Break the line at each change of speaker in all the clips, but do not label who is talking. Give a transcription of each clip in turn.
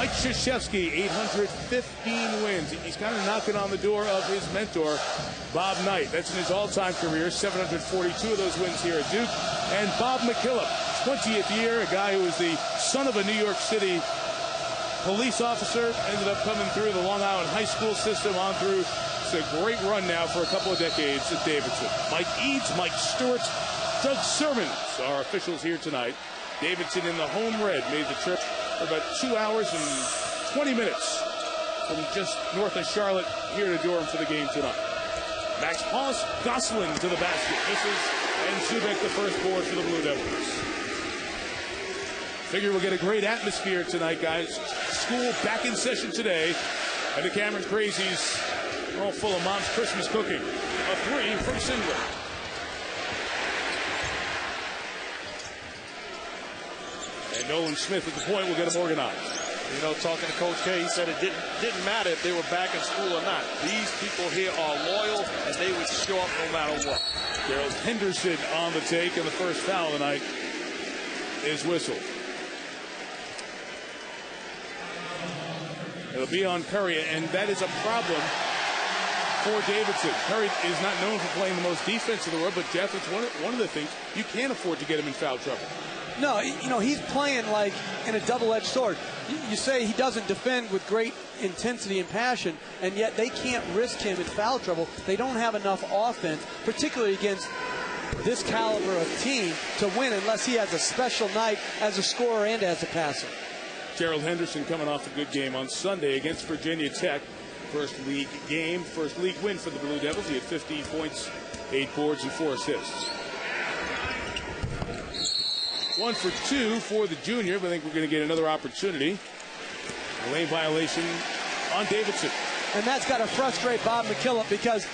Mike Krzyzewski, 815 wins. He's kind of knocking on the door of his mentor, Bob Knight. That's in his all-time career, 742 of those wins here at Duke. And Bob McKillop, 20th year, a guy who was the son of a New York City police officer, ended up coming through the Long Island high school system on through. It's a great run now for a couple of decades at Davidson. Mike Eads, Mike Stewart, Doug Sermons are officials here tonight. Davidson in the home red made the trip for about 2 hours and 20 minutes from just north of Charlotte here to Durham for the game tonight. Max Paulus, Gosselin to the basket. Misses, and Zubek the first board for the Blue Devils. Figure we'll get a great atmosphere tonight, guys. School back in session today, and the Cameron Crazies all full of mom's Christmas cooking. A three from Singler. And Nolan Smith at the point will get them organized.
You know, talking to Coach K, he said it didn't matter if they were back in school or not. These people here are loyal, and they would show up no matter what.
Gerald Henderson on the take, and the first foul tonight is whistled. It'll be on Curry, and that is a problem for Davidson. Curry is not known for playing the most defense in the world, but Jeff, it's one of the things you can't afford to get him in foul trouble.
No, you know, he's playing like in a double-edged sword. You say he doesn't defend with great intensity and passion, and yet they can't risk him in foul trouble. They don't have enough offense, particularly against this caliber of team, to win unless he has a special night as a scorer and as a passer.
Gerald Henderson coming off a good game on Sunday against Virginia Tech. First league game, first league win for the Blue Devils. He had 15 points, 8 boards, and 4 assists. 1 for 2 for the junior, but I think we're going to get another opportunity. A lane violation on Davidson.
And that's got to frustrate Bob McKillop, because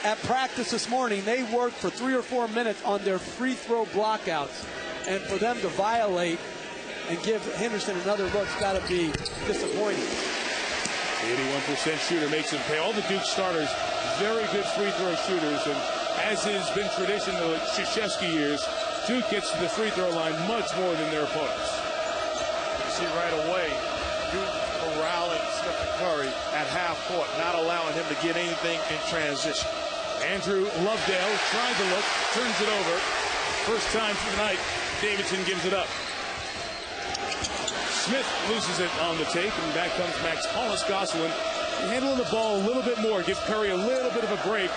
at practice this morning, they worked for 3 or 4 minutes on their free throw blockouts. And for them to violate and give Henderson another look's got to be disappointing.
81% shooter makes him pay. All the Duke starters, very good free throw shooters. And as has been tradition in the Krzyzewski years, Duke gets to the free throw line much more than their opponents.
You see right away, Duke corralling Stephen Curry at half court, not allowing him to get anything in transition.
Andrew Lovedale trying to look, turns it over. First time for the night, Davidson gives it up. Smith loses it on the take, and back comes Max Paulus. Gosselin handling the ball a little bit more, give Curry a little bit of a break,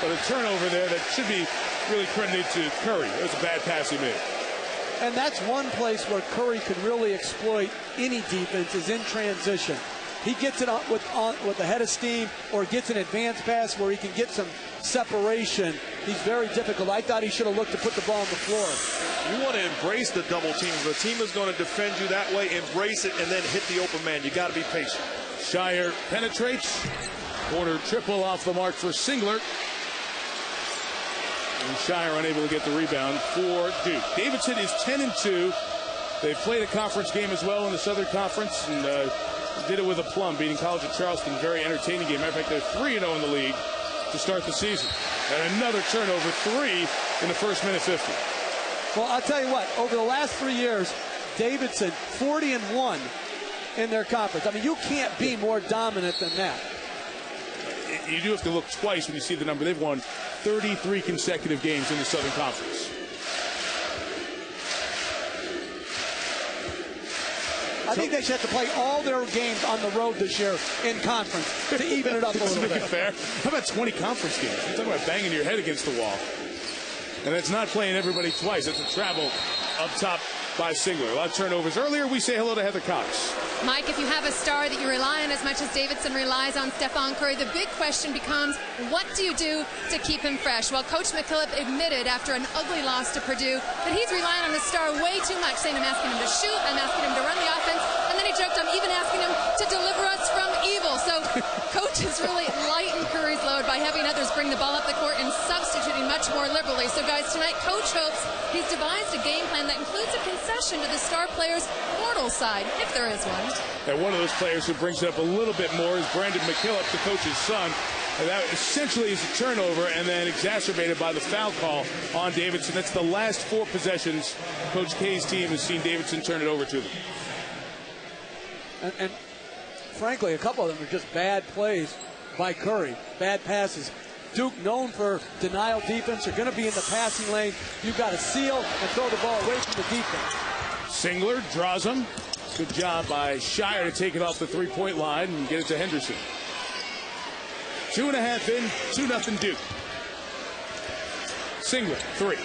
but a turnover there that should be really credited to Curry. It was a bad pass he made.
And that's one place where Curry could really exploit any defense, is in transition. He gets it with the head of steam, or gets an advanced pass where he can get some separation. He's very difficult. I thought he should have looked to put the ball on the floor.
You want to embrace the double team. If a team is going to defend you that way, embrace it and then hit the open man. You got to be patient.
Shire penetrates. Corner triple off the mark for Singler. And Shire unable to get the rebound for Duke. Davidson is 10-2. They've played a conference game as well in the Southern Conference, and did it with a plum, beating College of Charleston. Very entertaining game. Matter of fact, they're 3-0 in the league to start the season. And another turnover, 3 in the first minute 50.
Well, I'll tell you what, over the last 3 years, Davidson 40-1 in their conference. I mean, you can't be more dominant than that.
You do have to look twice when you see the number. They've won 33 consecutive games in the Southern Conference.
I think they should have to play all their games on the road this year in conference to even it up a little bit.
Fair. How about 20 conference games? You're talking about banging your head against the wall. And that's not playing everybody twice. That's a travel up top by Singler. A lot of turnovers. Earlier, we say hello to Heather Cox.
Mike, if you have a star that you rely on as much as Davidson relies on Stephon Curry, the big question becomes, what do you do to keep him fresh? Well, Coach McKillop admitted after an ugly loss to Purdue that he's relying on the star way too much, saying I'm asking him to shoot, I'm asking him to run the offense, and then he joked, I'm even asking him to deliver us from evil. So Coach has really lightened Curry's load by having others bring the ball up the court and substituting much more liberally. So, guys, tonight Coach hopes he's devised a game plan that includes a concession to the star player's mortal side, if there is one.
And one of those players who brings it up a little bit more is Brandon McKillop, the coach's son. And that essentially is a turnover and then exacerbated by the foul call on Davidson. That's the last 4 possessions Coach K's team has seen Davidson turn it over to them.
And frankly, a couple of them are just bad plays by Curry, bad passes. Duke, known for denial defense, are going to be in the passing lane. You've got to seal and throw the ball away from the defense.
Singler draws him. Good job by Shire to take it off the three-point line and get it to Henderson. 2.5 in, 2-0 Duke. Singler, 3.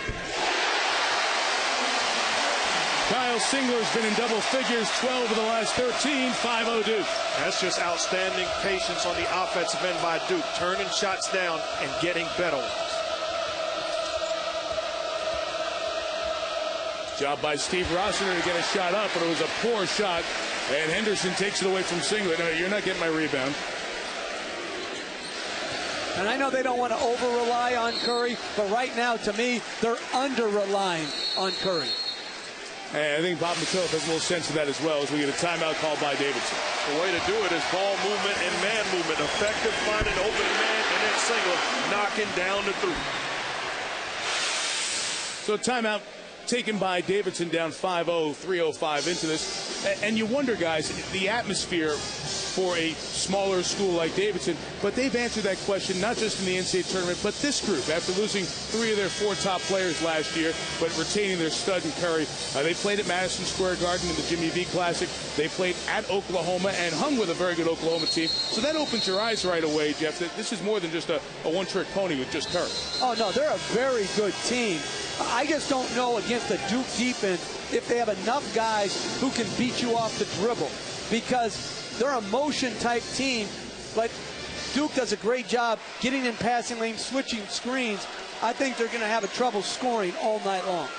Kyle Singler's been in double figures, 12 of the last 13, 5-0 Duke.
That's just outstanding patience on the offensive end by Duke, turning shots down and getting better ones.
Job by Steve Rossiter to get a shot up, but it was a poor shot, and Henderson takes it away from Singler. No, you're not getting my rebound.
And I know they don't want to over-rely on Curry, but right now, to me, they're under-relying on Curry.
And I think Bob McKillop has a little sense of that as well as we get a timeout called by Davidson.
The way to do it is ball movement and man movement. Effective finding open man, and then Singler knocking down the three.
So timeout taken by Davidson, down 5-0, 3:05 into this. And you wonder, guys, the atmosphere for a smaller school like Davidson, but they've answered that question not just in the NCAA tournament, but this group, after losing 3 of their 4 top players last year, but retaining their stud in Curry. They played at Madison Square Garden in the Jimmy V Classic. They played at Oklahoma and hung with a very good Oklahoma team. So that opens your eyes right away, Jeff, that this is more than just a one-trick pony with just Curry.
Oh, no, they're a very good team. I just don't know against the Duke defense if they have enough guys who can beat you off the dribble, because they're a motion-type team, but Duke does a great job getting in passing lanes, switching screens. I think they're going to have a trouble scoring all night long.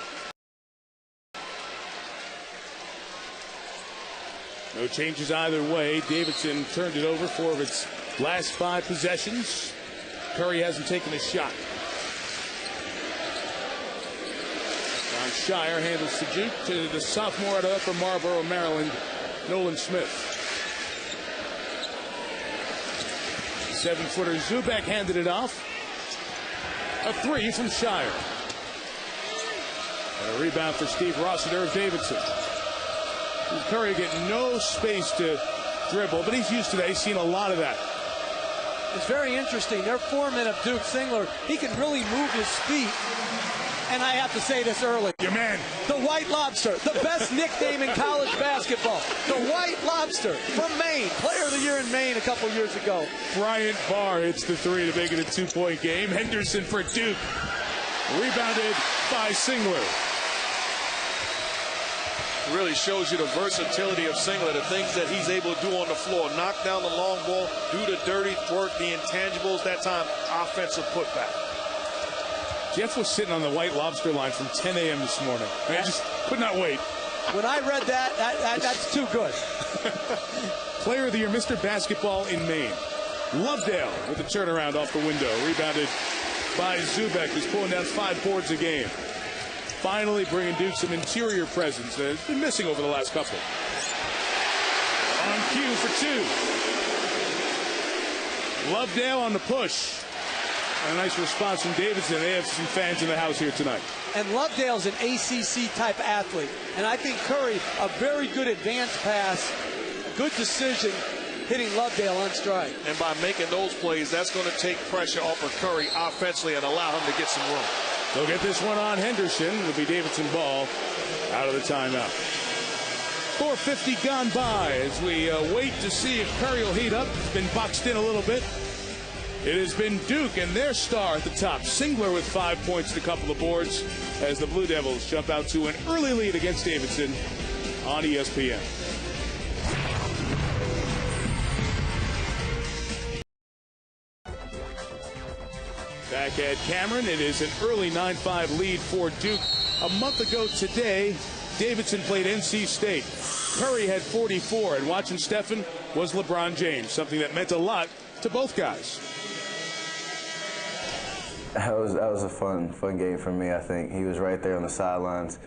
No changes either way. Davidson turned it over 4 of its last 5 possessions. Curry hasn't taken a shot. John Shire handles the juke to the sophomore out of Upper Marlboro, Maryland, Nolan Smith. 7-footer Zubek handed it off. A 3 from Shire. And a rebound for Steve Rossiter of Davidson. Curry getting no space to dribble, but he's used to that. He's seen a lot of that.
It's very interesting. Their foreman of Duke, Singler, he can really move his feet. And I have to say this early.
Your man.
The White Lobster, the best nickname in college basketball. The White Lobster from Maine. Player of the Year in Maine a couple years ago.
Bryant Barr hits the 3 to make it a 2-point game. Henderson for Duke. Rebounded by Singler.
Really shows you the versatility of Singler, the things that he's able to do on the floor. Knock down the long ball, do the dirty work, the intangibles, that time offensive putback.
Jeff was sitting on the White Lobster line from 10 a.m. this morning. I just could not wait.
When I read that's too good.
Player of the Year, Mr. Basketball in Maine. Lovedale with the turnaround off the window. Rebounded by Zubek, who's pulling down 5 boards a game. Finally bringing Duke some interior presence that has been missing over the last couple. On cue for 2. Lovedale on the push. And a nice response from Davidson. They have some fans in the house here tonight.
And Lovedale's an ACC-type athlete. And I think Curry, a very good advance pass, good decision, hitting Lovedale on stride.
And by making those plays, that's going to take pressure off of Curry offensively and allow him to get some room.
They'll get this one on Henderson. It'll be Davidson ball out of the timeout. 4:50 gone by as we wait to see if Curry will heat up. It's been boxed in a little bit. It has been Duke and their star at the top. Singler with 5 points and a couple of boards as the Blue Devils jump out to an early lead against Davidson on ESPN. Back at Cameron, it is an early 9-5 lead for Duke. A month ago today, Davidson played NC State. Curry had 44, and watching Stephen was LeBron James, something that meant a lot to both guys.
That was a fun game for me, I think. He was right there on the sidelines,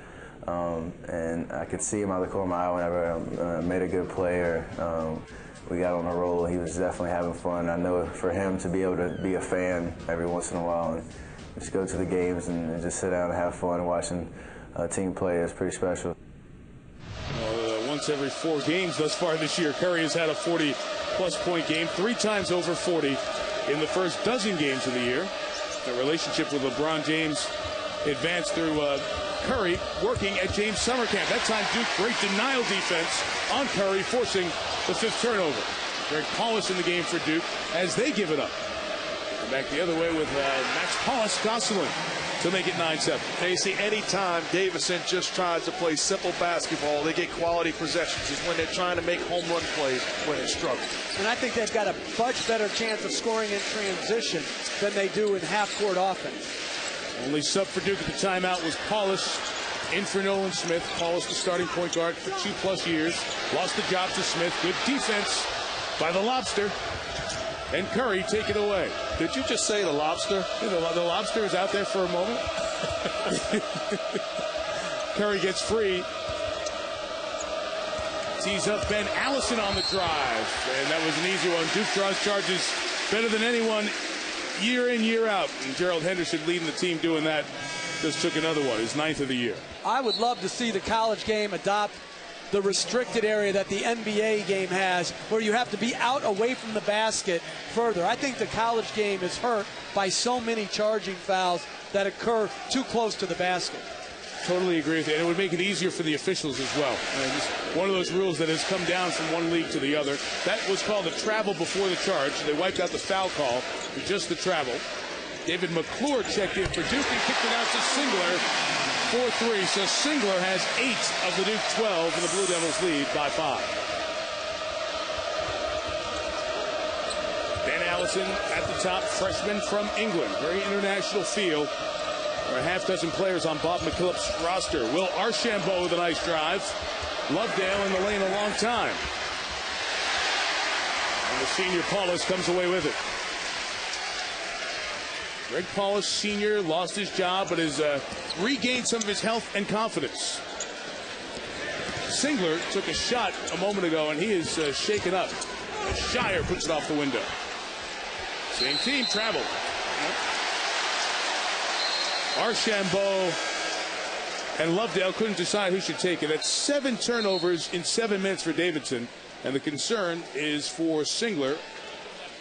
and I could see him out of the corner of my eye whenever I made a good play or we got on a roll. He was definitely having fun. I know for him to be able to be a fan every once in a while and just go to the games and just sit down and have fun watching a team play is pretty special.
Well, once every 4 games thus far this year. Curry has had a 40-plus point game, 3 times over 40 in the first dozen games of the year. The relationship with LeBron James advanced through Curry working at James Summer Camp. That time, Duke, great denial defense on Curry, forcing the 5th turnover. Greg Paulus in the game for Duke as they give it up. And back the other way with Max Paulus-Gosselin to make it 9-7.
And you see, anytime Davidson just tries to play simple basketball, they get quality possessions. It's when they're trying to make home run plays when it struggles.
And I think they've got a much better chance of scoring in transition than they do in half-court offense.
Only sub for Duke at the timeout was Paulus, in for Nolan Smith. Paulus, the starting point guard for 2+ years. Lost the job to Smith. Good defense by the Lobster. And Curry take it away.
Did you just say the Lobster?
Yeah, the Lobster is out there for a moment. Curry gets free. Tees up Ben Allison on the drive. And that was an easy one. Duke draws charges better than anyone year in, year out. And Gerald Henderson leading the team doing that. Just took another one, his 9th of the year.
I would love to see the college game adopt the restricted area that the NBA game has, where you have to be out away from the basket further. I think the college game is hurt by so many charging fouls that occur too close to the basket.
Totally agree with you. And it would make it easier for the officials as well. And it's one of those rules that has come down from one league to the other. That was called a travel before the charge. They wiped out the foul call with just the travel. David McClure checked in for Duke and kicked it out to Singler. 4-3, so Singler has 8 of the Duke 12, and the Blue Devils lead by 5. Ben Allison at the top, freshman from England. Very international feel. There are a half dozen players on Bob McKillop's roster. Will Archambault with a nice drive. Lovedale in the lane a long time. And the senior Paulus comes away with it. Greg Paulus, senior, lost his job, but has regained some of his health and confidence. Singler took a shot a moment ago, and he is shaken up. Shire puts it off the window. Same team traveled. Archambault and Lovedale couldn't decide who should take it. That's 7 turnovers in 7 minutes for Davidson, and the concern is for Singler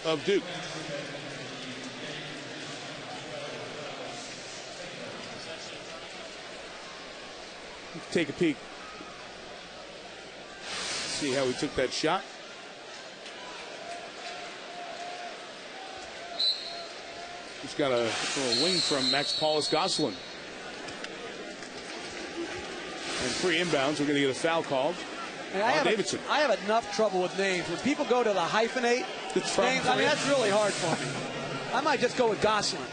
of Duke. Take a peek. See how he took that shot. He's got a little wing from Max Paulus-Gosselin. And free inbounds. We're going to get a foul called on Davidson.
I have enough trouble with names. When people go to the hyphenate names, I mean, that's really hard for me. I might just go with Gosselin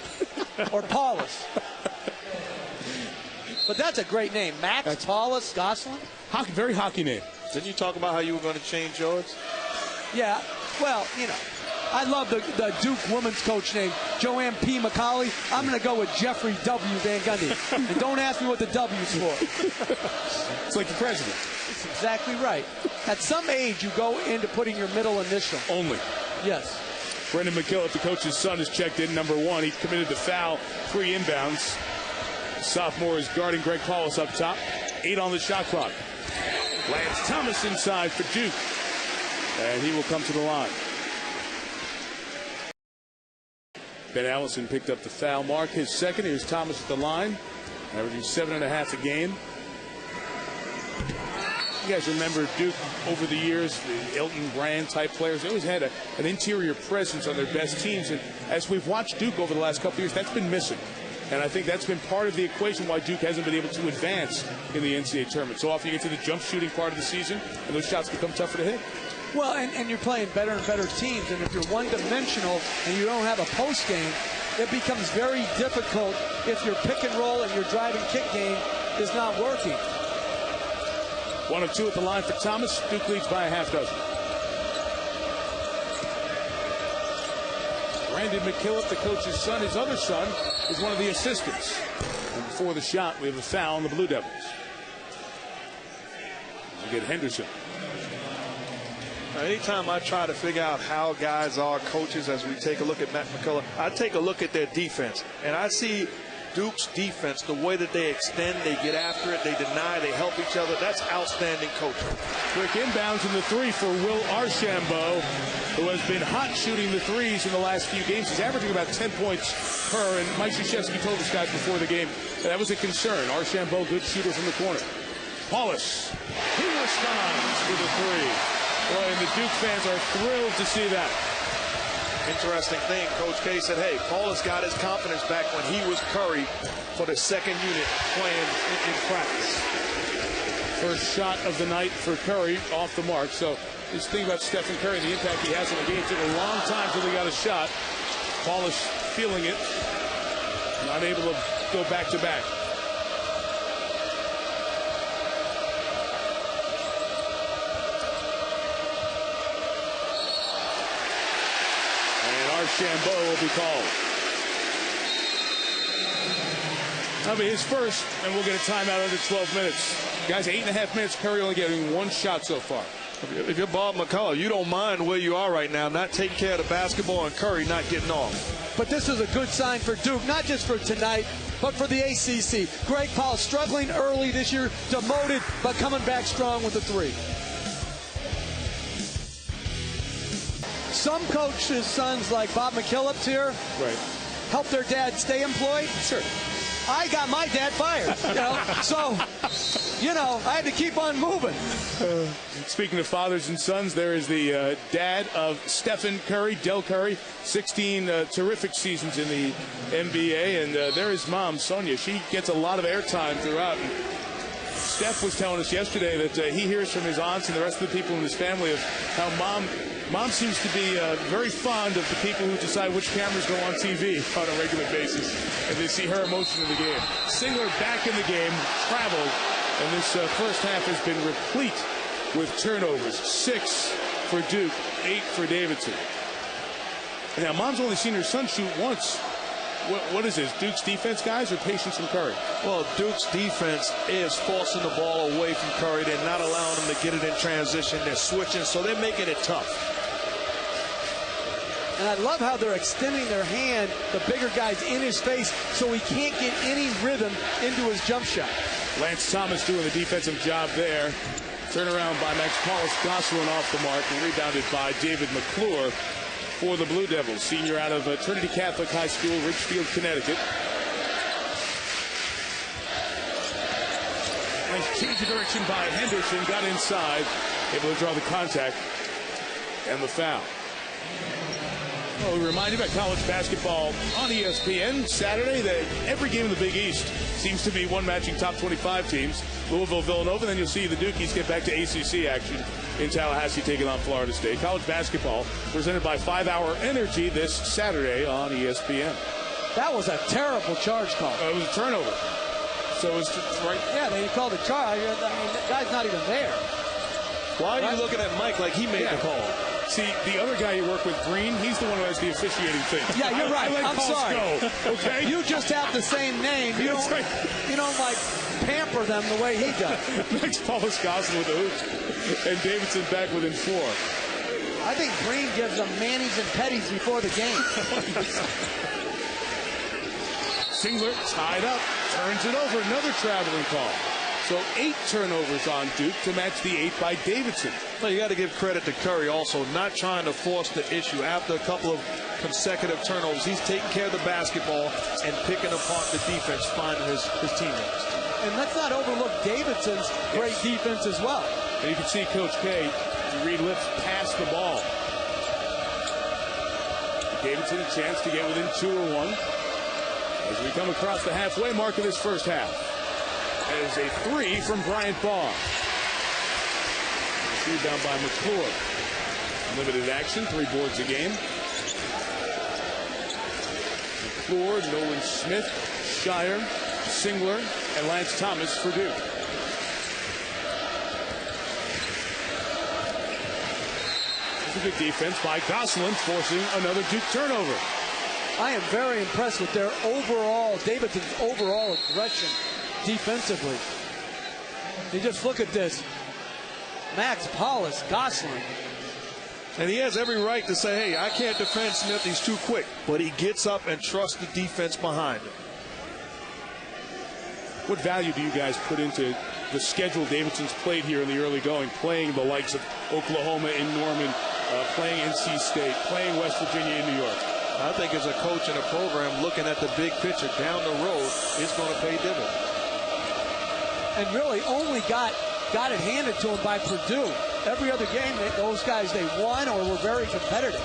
or Paulus. But that's a great name. Max Paulus-Gosselin.
Very hockey name.
Didn't you talk about how you were going to change yours?
Yeah. Well, you know, I love the Duke women's coach name, Joanne P. McCauley. I'm going to go with Jeffrey W. Van Gundy. And don't ask me what the W's for.
It's like the president.
That's exactly right. At some age, you go into putting your middle initial.
Only.
Yes.
Brendan McKillop, the coach's son, is checked in, number 1. He committed the foul, 3 inbounds. Sophomore is guarding Greg Paulus up top. 8 on the shot clock. Lance Thomas inside for Duke. And he will come to the line. Ben Allison picked up the foul mark. His second. Here's Thomas at the line. Averaging 7.5 a game. You guys remember Duke over the years, the Elton Brand type players. They always had an interior presence on their best teams. And as we've watched Duke over the last couple of years, that's been missing. And I think that's been part of the equation why Duke hasn't been able to advance in the NCAA tournament. So often you get to the jump shooting part of the season, and those shots become tougher to hit.
Well, and you're playing better and better teams. And if you're one-dimensional and you don't have a post game, it becomes very difficult if your pick and roll and your drive and kick game is not working.
1 of 2 at the line for Thomas. Duke leads by a half dozen. Brandon McKillop, the coach's son, his other son, is one of the assistants. And before the shot, we have a foul on the Blue Devils. We get Henderson.
Anytime I try to figure out how guys are coaches as we take a look at Matt McCullough, I take a look at their defense. And I see Duke's defense, the way that they extend, they get after it, they deny, they help each other, that's outstanding coaching.
Quick inbounds in the three for Will Archambault, who has been hot shooting the threes in the last few games. He's averaging about 10 points per, and Mike Krzyzewski told us guys before the game that was a concern. Archambault, good shooter from the corner. Paulus, he responds with a three. Boy, and the Duke fans are thrilled to see that.
Interesting thing, Coach K said, hey, Paulus got his confidence back when he was Curry for the second unit playing in practice.
First shot of the night for Curry, off the mark. So just think about Stephen Curry, the impact he has on the game. It took a long time till he got a shot. Paulus feeling it, not able to go back to back. Archambault will be called. That'll be his first, and we'll get a timeout under 12 minutes. Guys, 8.5 minutes. Curry only getting one shot so far.
If you're Bob McCullough, you don't mind where you are right now, not taking care of the basketball, and Curry not getting off.
But this is a good sign for Duke, not just for tonight, but for the ACC. Greg Powell struggling early this year, demoted, but coming back strong with the three. Some coaches' sons like Bob McKillop's here,
right,
help their dad stay employed.
Sure.
I got my dad fired, so, I had to keep on moving.
Speaking of fathers and sons, there is the dad of Stephen Curry, Del Curry, 16 terrific seasons in the NBA, and there is mom, Sonia. She gets a lot of airtime throughout. And Steph was telling us yesterday that he hears from his aunts and the rest of the people in his family of how Mom seems to be very fond of the people who decide which cameras go on TV on a regular basis, and they see her emotion in the game. Singler back in the game, traveled, and this first half has been replete with turnovers. 6 for Duke, 8 for Davidson. Now, Mom's only seen her son shoot once. What is this, Duke's defense, guys, or patience from Curry?
Well, Duke's defense is forcing the ball away from Curry. They're not allowing him to get it in transition. They're switching, so they're making it tough.
And I love how they're extending their hand, the bigger guys in his face, so he can't get any rhythm into his jump shot.
Lance Thomas doing the defensive job there. Turnaround by Max Paulus, Gosselin off the mark, and rebounded by David McClure for the Blue Devils. Senior out of Trinity Catholic High School, Richfield, Connecticut. Nice change of direction by Henderson, got inside, able to draw the contact and the foul. Well, we remind you about college basketball on ESPN Saturday. Every game in the Big East seems to be one matching top 25 teams. Louisville, Villanova, and then you'll see the Dukies get back to ACC action in Tallahassee taking on Florida State. College basketball presented by 5 Hour Energy this Saturday on ESPN.
That was a terrible charge call.
It was a turnover. So it was right.
Yeah, they called a charge. I mean, that guy's not even there.
Why are you looking at Mike like he made the call?
See, the other guy you work with, Green, he's the one who has the officiating thing.
Yeah, you're right. I'm sorry.
Go, okay?
You just have the same name. You don't like pamper them the way he does.
Max Paulus Gosselin with the hoops, and Davidson back within 4.
I think Green gives them manis and petties before the game.
Singler tied up, turns it over, another traveling call. So 8 turnovers on Duke to match the 8 by Davidson.
Well, you got to give credit to Curry also, not trying to force the issue. After a couple of consecutive turnovers, he's taking care of the basketball and picking apart the defense, finding his teammates.
And let's not overlook Davidson's great defense as well.
And you can see Coach K relifts past the ball. Davidson a chance to get within 2 or 1 as we come across the halfway mark of this first half. That is a 3 from Bryant Barr. Rebound by McClure. Limited action, 3 boards a game. McClure, Nolan Smith, Shire, Singler, and Lance Thomas for Duke. This is a good defense by Gosselin, forcing another Duke turnover.
I am very impressed with their Davidson's overall aggression defensively. You just look at this. Max Paulus, Gosselin.
And he has every right to say, hey, I can't defend Smith, he's too quick. But he gets up and trusts the defense behind him.
What value do you guys put into the schedule Davidson's played here in the early going, playing the likes of Oklahoma in Norman, playing NC State, playing West Virginia in New York?
I think as a coach in a program, looking at the big picture down the road, it's going to pay dividends.
And really only got it handed to them by Purdue. Every other game, those guys, they won or were very competitive.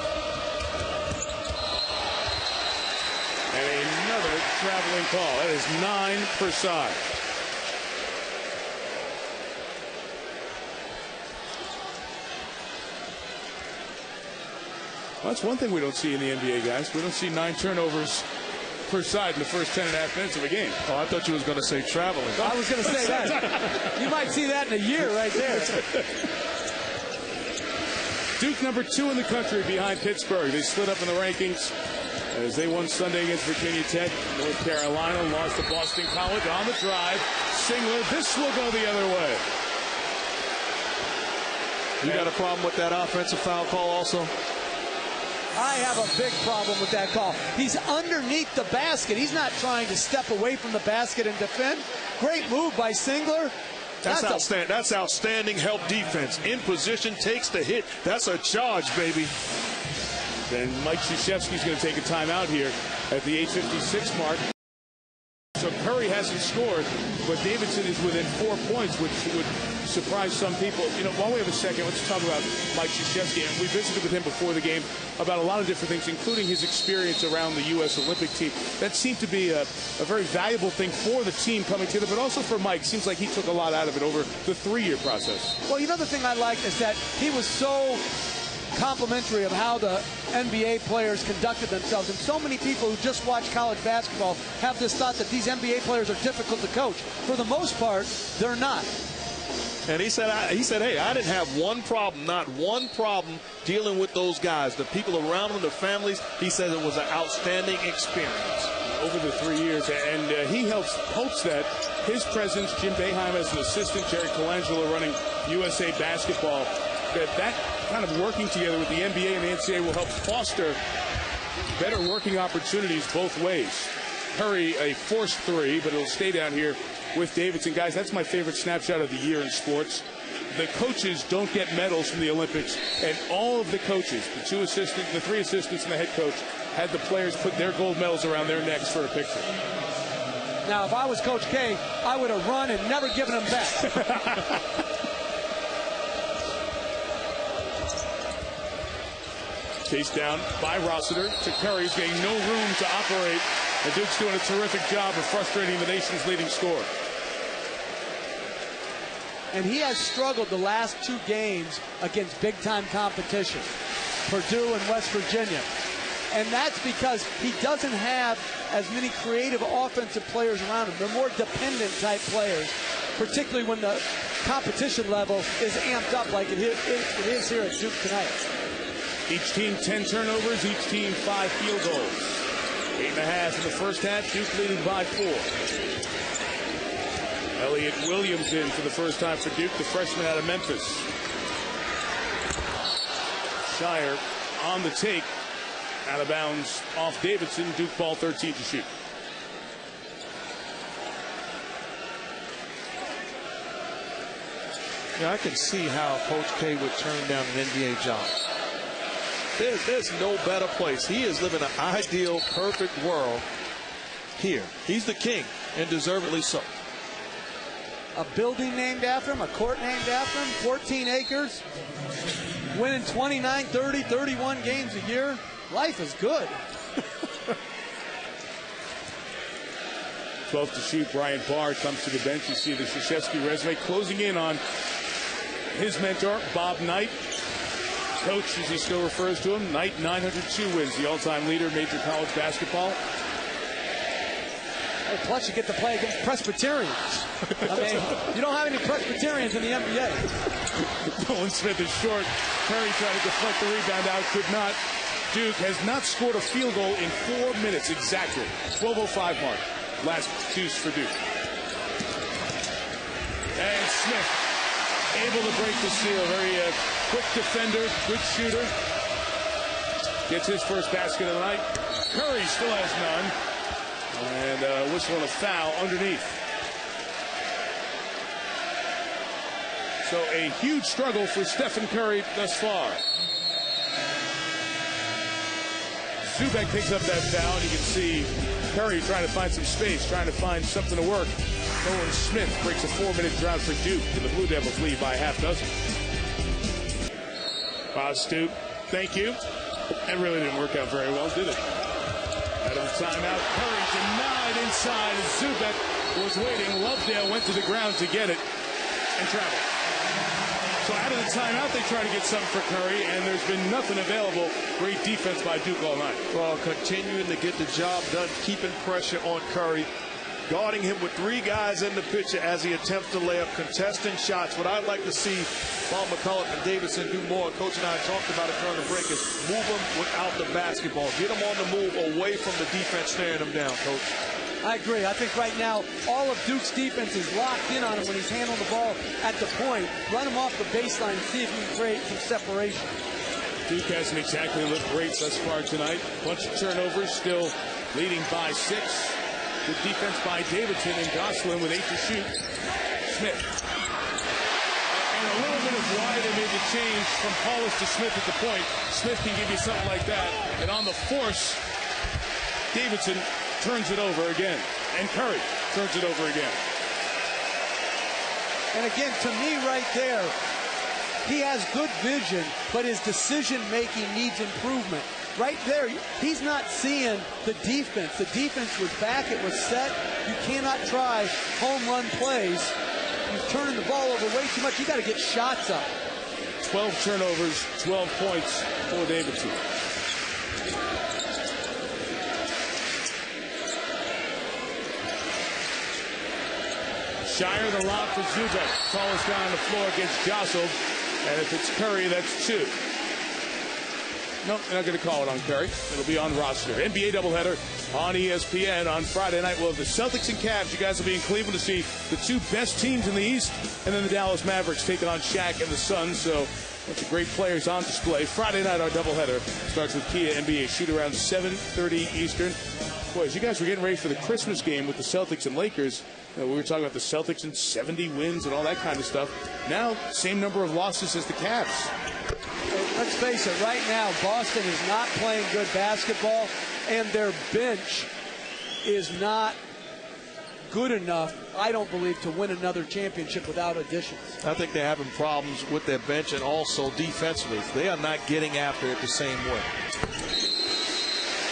And another traveling call. That is 9 per side. Well, that's one thing we don't see in the NBA, guys. We don't see 9 turnovers per side in the first 10.5 minutes of a game.
Oh, I thought you was going to say traveling.
I was going to say that. You might see that in a year right there.
Duke number 2 in the country behind Pittsburgh. They split up in the rankings as they won Sunday against Virginia Tech. North Carolina lost to Boston College on the drive. Singler, this will go the other way.
You got a problem with that offensive foul call also?
I have a big problem with that call. He's underneath the basket. He's not trying to step away from the basket and defend. Great move by Singler.
That's outstanding. That's outstanding help defense. In position, takes the hit. That's a charge, baby.
Then Mike Krzyzewski's going to take a timeout here at the 8:56 mark. So Curry hasn't scored, but Davidson is within 4 points, which would surprise some people. You know, while we have a second, let's talk about Mike Krzyzewski. And we visited with him before the game about a lot of different things, including his experience around the U.S. Olympic team. That seemed to be a very valuable thing for the team coming together, but also for Mike. Seems like he took a lot out of it over the 3-year process.
Well, you know, the thing I liked is that he was so complimentary of how the NBA players conducted themselves. And so many people who just watch college basketball have this thought that these NBA players are difficult to coach. For the most part, they're not.
And he said, hey, I didn't have one problem, not one problem dealing with those guys, the people around them, the families. He said it was an outstanding experience.
Over the 3 years, and he hopes that his presence, Jim Boeheim as an assistant, Jerry Colangelo running USA Basketball, that kind of working together with the NBA and the NCAA will help foster better working opportunities both ways. Curry, a forced 3, but it'll stay down here with Davidson. Guys, that's my favorite snapshot of the year in sports. The coaches don't get medals from the Olympics, and all of the coaches, the 3 assistants and the head coach, had the players put their gold medals around their necks for a picture.
Now, if I was Coach K, I would have run and never given them back.
Chased down by Rossiter to Curry. He's getting no room to operate. And Duke's doing a terrific job of frustrating the nation's leading scorer.
And he has struggled the last 2 games against big-time competition, Purdue and West Virginia. And that's because he doesn't have as many creative offensive players around him. They're more dependent type players, particularly when the competition level is amped up like it is here at Duke tonight.
Each team 10 turnovers, each team 5 field goals. 8.5 in the first half, Duke leading by 4. Elliott Williams in for the first time for Duke, the freshman out of Memphis. Shire on the take, out of bounds off Davidson. Duke ball 13 to shoot.
Yeah, I can see how Coach K would turn down an NBA job. There's no better place. He is living an ideal, perfect world here. He's the king, and deservedly so.
A building named after him, a court named after him, 14 acres, winning 29, 30, 31 games a year. Life is good.
12 to shoot. Brian Barr comes to the bench. You see the Krzyzewski resume closing in on his mentor, Bob Knight. Coach, as he still refers to him, Knight, 902 wins, the all-time leader in major college basketball.
Hey, plus you get to play against Presbyterians. I mean, you don't have any Presbyterians in the NBA.
Nolan Smith is short. Curry trying to deflect the rebound out, could not. Duke has not scored a field goal in 4 minutes exactly. 12:05 mark. Last deuce for Duke. And Smith able to break the seal. Very quick defender, good shooter. Gets his first basket of the night. Curry still has none. And whistle on a foul underneath. So a huge struggle for Stephen Curry thus far. Zubek picks up that foul, and you can see Curry trying to find some space, trying to find something to work. Nolan Smith breaks a 4-minute drought for Duke, and the Blue Devils lead by a half dozen. Bob Stoop, thank you. That really didn't work out very well, did it? Out of the timeout, Curry denied inside, and Zubek was waiting. Lovedale went to the ground to get it and traveled. So out of the timeout, they try to get something for Curry, and there's been nothing available. Great defense by Duke all night.
Well, continuing to get the job done, keeping pressure on Curry, guarding him with 3 guys in the picture as he attempts to lay up, contesting shots. What I'd like to see Bob McCullough and Davidson do more, Coach and I talked about it during the break, is move them without the basketball. Get them on the move away from the defense staring them down, Coach.
I agree. I think right now all of Duke's defense is locked in on him when he's handling the ball at the point. Run him off the baseline and see if you can create some separation.
Duke hasn't exactly looked great thus far tonight. Bunch of turnovers, still leading by 6. Good defense by Davidson, and Gosselin with 8 to shoot. Smith. And a little bit of why they made the change from Paulus to Smith at the point. Smith can give you something like that. And on the force, Davidson turns it over again. And Curry turns it over again.
And again, to me right there, he has good vision, but his decision-making needs improvement. Right there, he's not seeing the defense. The defense was back. It was set. You cannot try home run plays. He's turning the ball over way too much. You got to get shots up.
12 turnovers, 12 points for Davidson. Shire the lob for Zubek. Tallest guy on the floor gets jostled. And if it's Curry, that's 2. Nope, they're not going to call it on Curry. It'll be on roster. NBA doubleheader on ESPN on Friday night. We'll have the Celtics and Cavs. You guys will be in Cleveland to see the 2 best teams in the East. And then the Dallas Mavericks taking on Shaq and the Suns. So a bunch of great players on display. Friday night, our doubleheader starts with Kia NBA. Shoot around 7:30 Eastern. Boy, as you guys were getting ready for the Christmas game with the Celtics and Lakers, we were talking about the Celtics and 70 wins and all that kind of stuff. Now, same number of losses as the Cavs.
Let's face it, right now, Boston is not playing good basketball, and their bench is not good enough, I don't believe, to win another championship without additions.
I think they're having problems with their bench and also defensively. They are not getting after it the same way.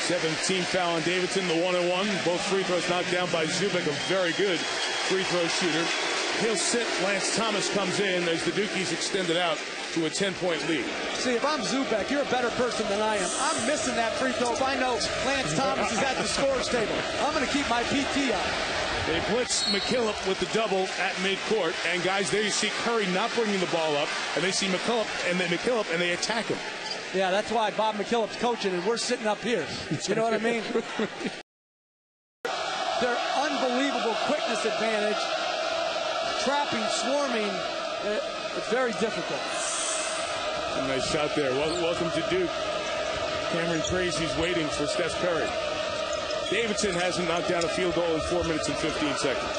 17 foul on Davidson, the 1-1. Both free throws knocked down by Zubek, a very good free throw shooter. He'll sit. Lance Thomas comes in as the Dukies extend it out to a 10-point lead.
See, if I'm Zubek, you're a better person than I am. I'm missing that free throw. If I know Lance Thomas is at the scorer's table, I'm going to keep my PT up.
They blitz McKillop with the double at midcourt. And, guys, there you see Curry not bringing the ball up. And they see McKillop, and they attack him.
Yeah, that's why Bob McKillop's coaching, and we're sitting up here. You know what I mean? Their unbelievable quickness advantage, trapping, swarming, it's very difficult.
A nice shot there. Welcome to Duke. Cameron Crazy's waiting for Steph Curry. Davidson hasn't knocked down a field goal in 4 minutes and 15 seconds.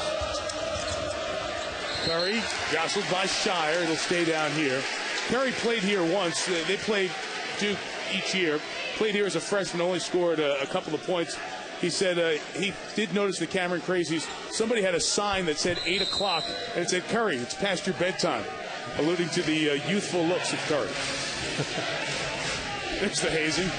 Curry jostled by Shire. It'll stay down here. Curry played here once. They played Duke each year. Played here as a freshman, only scored a couple of points. He said he did notice the Cameron Crazies. Somebody had a sign that said 8 o'clock, and it said, Curry, it's past your bedtime, alluding to the youthful looks of Curry. There's the hazing.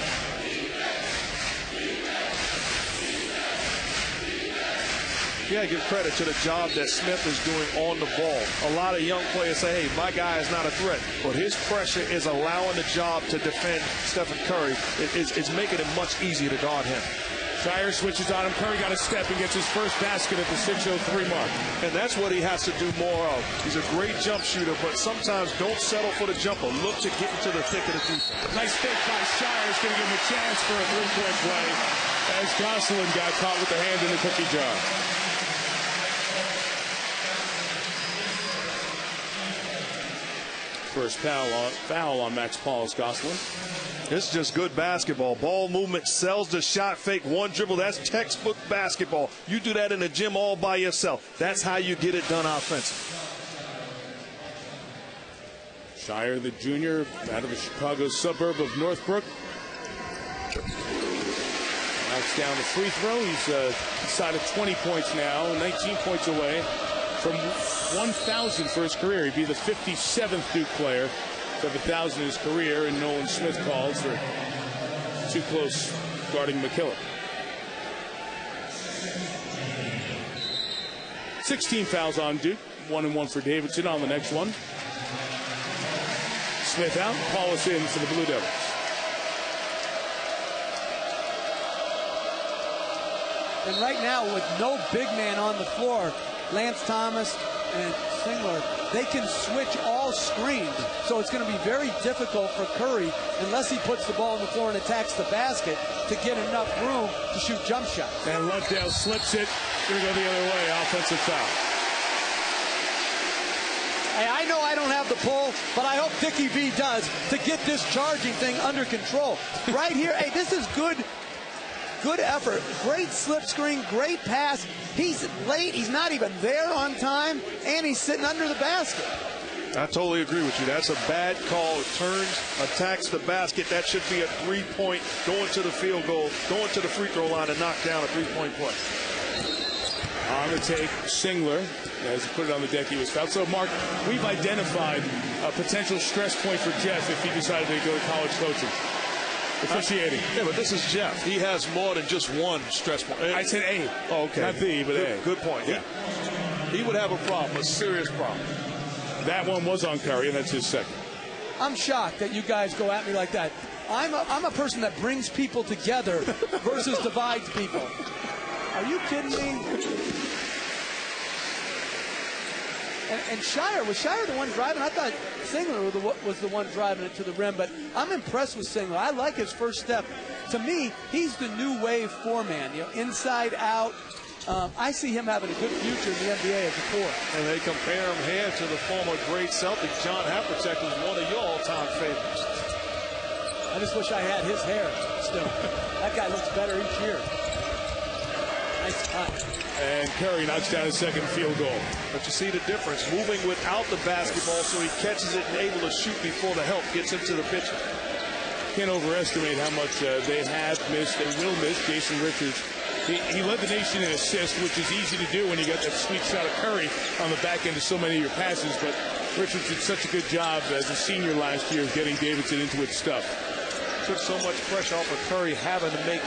Yeah, give credit to the job that Smith is doing on the ball. A lot of young players say, hey, my guy is not a threat. But his pressure is allowing the job to defend Stephen Curry. It's making it much easier to guard him.
Shire switches on him. Curry got a step and gets his first basket at the 6:03 mark.
And that's what he has to do more of. He's a great jump shooter, but sometimes don't settle for the jumper. Look to get into the thick of the defense.
Nice pick by Shire. Is going to give him a chance for a three-point play as Gosselin got caught with the hand in the cookie jar. First foul on Max Paulus Gosselin.
It's just good basketball. Ball movement, sells the shot fake, one dribble. That's textbook basketball. You do that in the gym all by yourself. That's how you get it done offensively.
Shire, the junior, out of a Chicago suburb of Northbrook. Knocks down the free throw. He's inside of 20 points now, 19 points away from 1,000 for his career. He'd be the 57th Duke player to have 1,000 in his career, and Nolan Smith calls for too close guarding McKillop. 16 fouls on Duke, 1 and 1 for Davidson on the next one. Smith out, Paulus in for the Blue Devils.
And right now, with no big man on the floor, Lance Thomas and Singler, they can switch all screens. So it's going to be very difficult for Curry, unless he puts the ball on the floor and attacks the basket, to get enough room to shoot jump shots.
And Lovedale slips it. Going to go the other way. Offensive foul.
Hey, I know I don't have the pull, but I hope Dickie V does, to get this charging thing under control. Right here, hey, this is good effort. Great slip screen, great pass. He's late. He's not even there on time, and he's sitting under the basket.
I totally agree with you. That's a bad call. It turns, attacks the basket. That should be a three-point, going to the field goal, going to the free throw line and knock down a three-point play.
On the take, Singler, as he put it on the deck, he was fouled. So, Mark, we've identified a potential stress point for Jeff if he decided to go to college coaching. Officiating.
Yeah, but this is Jeff. He has more than just one stress point.
I said A.
Oh, okay.
Not B, but A.
Good point. Yeah. He would have a problem, a serious problem.
That one was on Curry, and that's his second.
I'm shocked that you guys go at me like that. I'm a person that brings people together versus divides people. Are you kidding me? And Shire, was Shire the one driving? I thought Singler was the one driving it to the rim, but I'm impressed with Singler. I like his first step. To me, he's the new wave four-man, inside out. I see him having a good future in the NBA as a core.
And they compare him here to the former great Celtic, John Havlicek, who's one of your all-time favorites.
I just wish I had his hair still. That guy looks better each year. Nice cut.
And Curry knocks down his second field goal.
But you see the difference, moving without the basketball so he catches it and able to shoot before the help gets him to the pitcher.
Can't overestimate how much they have missed and will miss Jason Richards. He led the nation in assists, which is easy to do when you got that sweet shot of Curry on the back end of so many of your passes. But Richards did such a good job as a senior last year of getting Davidson into its stuff.
Took so much pressure off of Curry having to make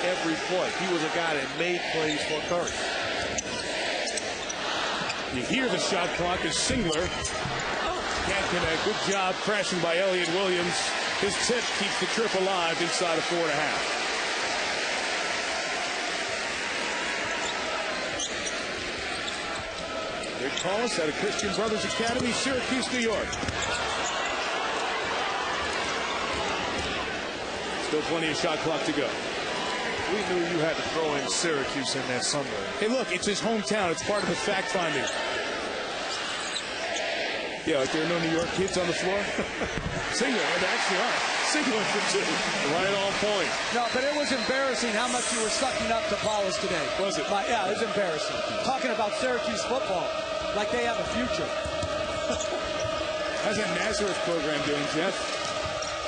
every play. He was a guy that made plays for Curry.
You hear the shot clock as Singler can't connect. Good job crashing by Elliott Williams. His tip keeps the trip alive inside of 4.5. Rick Paulus out of Christian Brothers Academy, Syracuse, New York. Still plenty of shot clock to go.
We knew you had to throw in Syracuse in that Sunday.
Hey, look, it's his hometown. It's part of the fact-finding. Yeah, like there are no New York kids on the floor. Singler, they actually are. Singler for two.
Right on point.
No, but it was embarrassing how much you were sucking up to Paulus today.
Was it?
Yeah, it was embarrassing. Talking about Syracuse football like they have a future.
How's that Nazareth program doing, Jeff?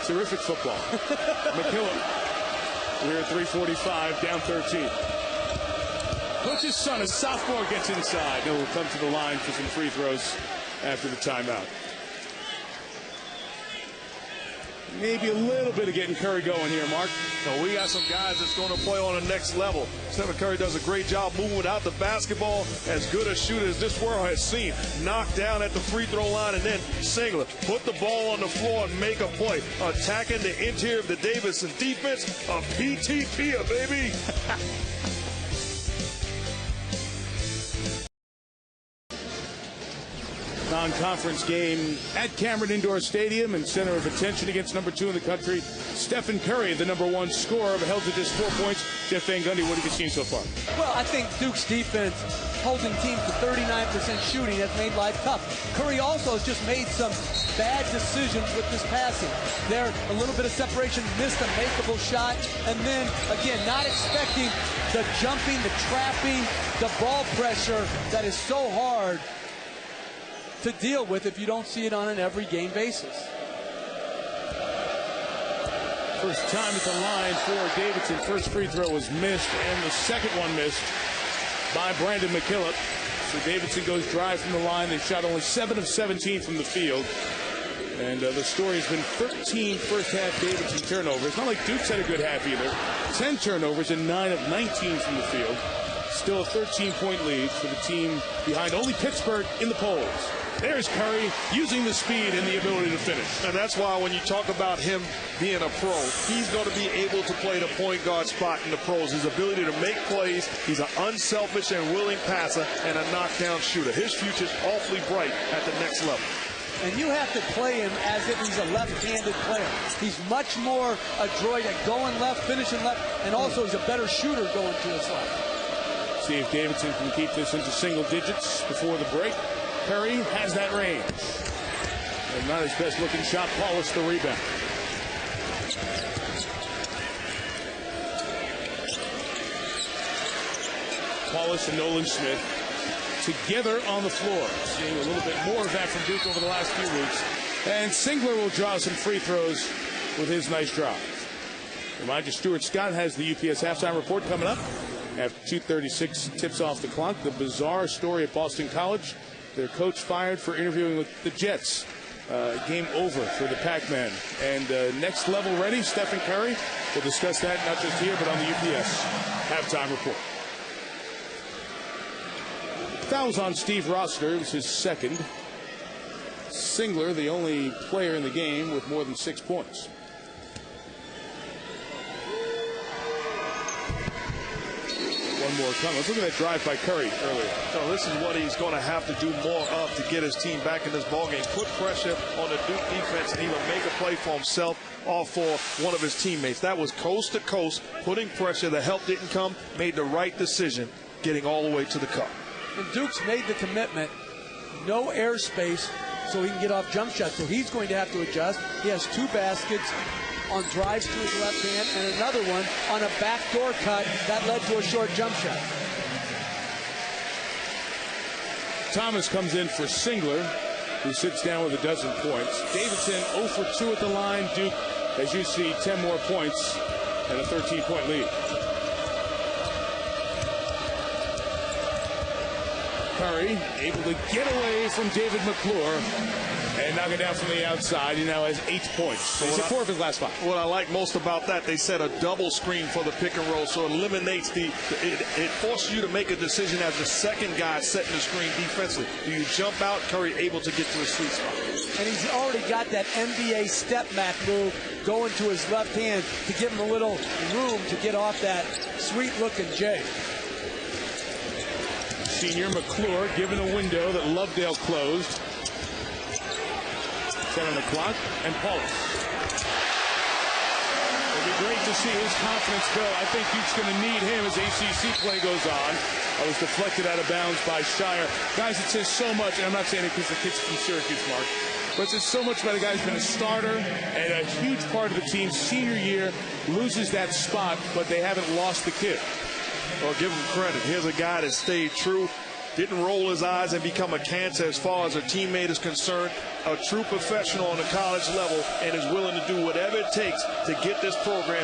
Terrific football. McKillop. We're at 3:45, down 13. Coach's son, a sophomore, gets inside. He'll come to the line for some free throws after the timeout. Maybe a little bit of getting Curry going here, Mark.
No, we got some guys that's going to play on the next level. Stephen Curry does a great job moving without the basketball. As good a shooter as this world has seen. Knocked down at the free throw line, and then Singler put the ball on the floor and make a play. Attacking the interior of the Davidson defense. A PTP, baby.
Non-conference game at Cameron Indoor Stadium and center of attention against number 2 in the country, Stephen Curry, the number 1 scorer, but held to just 4 points. Jeff Van Gundy, what have you seen so far?
Well, I think Duke's defense, holding teams to 39% shooting, has made life tough. Curry also has just made some bad decisions with this passing. There, a little bit of separation, missed a makeable shot, and then, again, not expecting the jumping, the trapping, the ball pressure that is so hard to deal with if you don't see it on an every game basis.
First time at the line for Davidson. First free throw was missed, and the second one missed by Brandon McKillop. So Davidson goes dry from the line. They shot only 7 of 17 from the field. And the story has been 13 first-half Davidson turnovers. Not like Duke's had a good half either. 10 turnovers and 9 of 19 from the field. Still a 13-point lead for the team behind only Pittsburgh in the polls. There's Curry using the speed and the ability to finish.
And that's why when you talk about him being a pro, he's going to be able to play the point guard spot in the pros. His ability to make plays, he's an unselfish and willing passer and a knockdown shooter. His future's awfully bright at the next level.
And you have to play him as if he's a left-handed player. He's much more adroit at going left, finishing left, and also he's a better shooter going to his left.
See if Davidson can keep this into single digits before the break. Curry has that range. And not his best looking shot. Paulus the rebound. Paulus and Nolan Smith together on the floor. Seeing a little bit more of that from Duke over the last few weeks. And Singler will draw some free throws with his nice drive. Remind you, Stuart Scott has the UPS halftime report coming up. After 2:36 tips off the clock, the bizarre story at Boston College. Their coach fired for interviewing with the Jets. Game over for the Pac-Man. And next level ready, Stephen Curry. We'll discuss that not just here, but on the UPS halftime report. Fouls on Steve Rossiter. It was his second. Singler, the only player in the game with more than 6 points. One more coming. Let's look at that drive by Curry earlier.
So this is what he's going to have to do more of to get his team back in this ballgame. Put pressure on the Duke defense and even make a play for himself or for one of his teammates. That was coast to coast, putting pressure. The help didn't come. Made the right decision, getting all the way to the cup.
And Duke's made the commitment, no airspace, so he can get off jump shots. So he's going to have to adjust. He has 2 baskets on drives to his left hand and another one on a backdoor cut that led to a short jump shot.
Thomas comes in for Singler, who sits down with a dozen points. Davidson 0 for 2 at the line. Duke, as you see, 10 more points and a 13-point lead. Curry able to get away from David McClure and knock it down from the outside. He now has 8 points. He's at 4 of his last 5.
What I like most about that, they set a double screen for the pick and roll, so it eliminates it forces you to make a decision as the second guy setting the screen defensively. Do you jump out? Curry able to get to his sweet spot.
And he's already got that NBA step back move going to his left hand to give him a little room to get off that sweet-looking J.
Senior McClure given a window that Lovedale closed. 10 on the clock, and Paulus. It'll be great to see his confidence go. I think Duke's going to need him as ACC play goes on. I was deflected out of bounds by Shire. Guys, it says so much, and I'm not saying it because the kid's from Syracuse, Mark, but it says so much about a guy who's been a starter and a huge part of the team's senior year, loses that spot, but they haven't lost the kid.
Well, give him credit. Here's a guy that stayed true, didn't roll his eyes and become a cancer as far as a teammate is concerned, a true professional on the college level, and is willing to do whatever it takes to get this program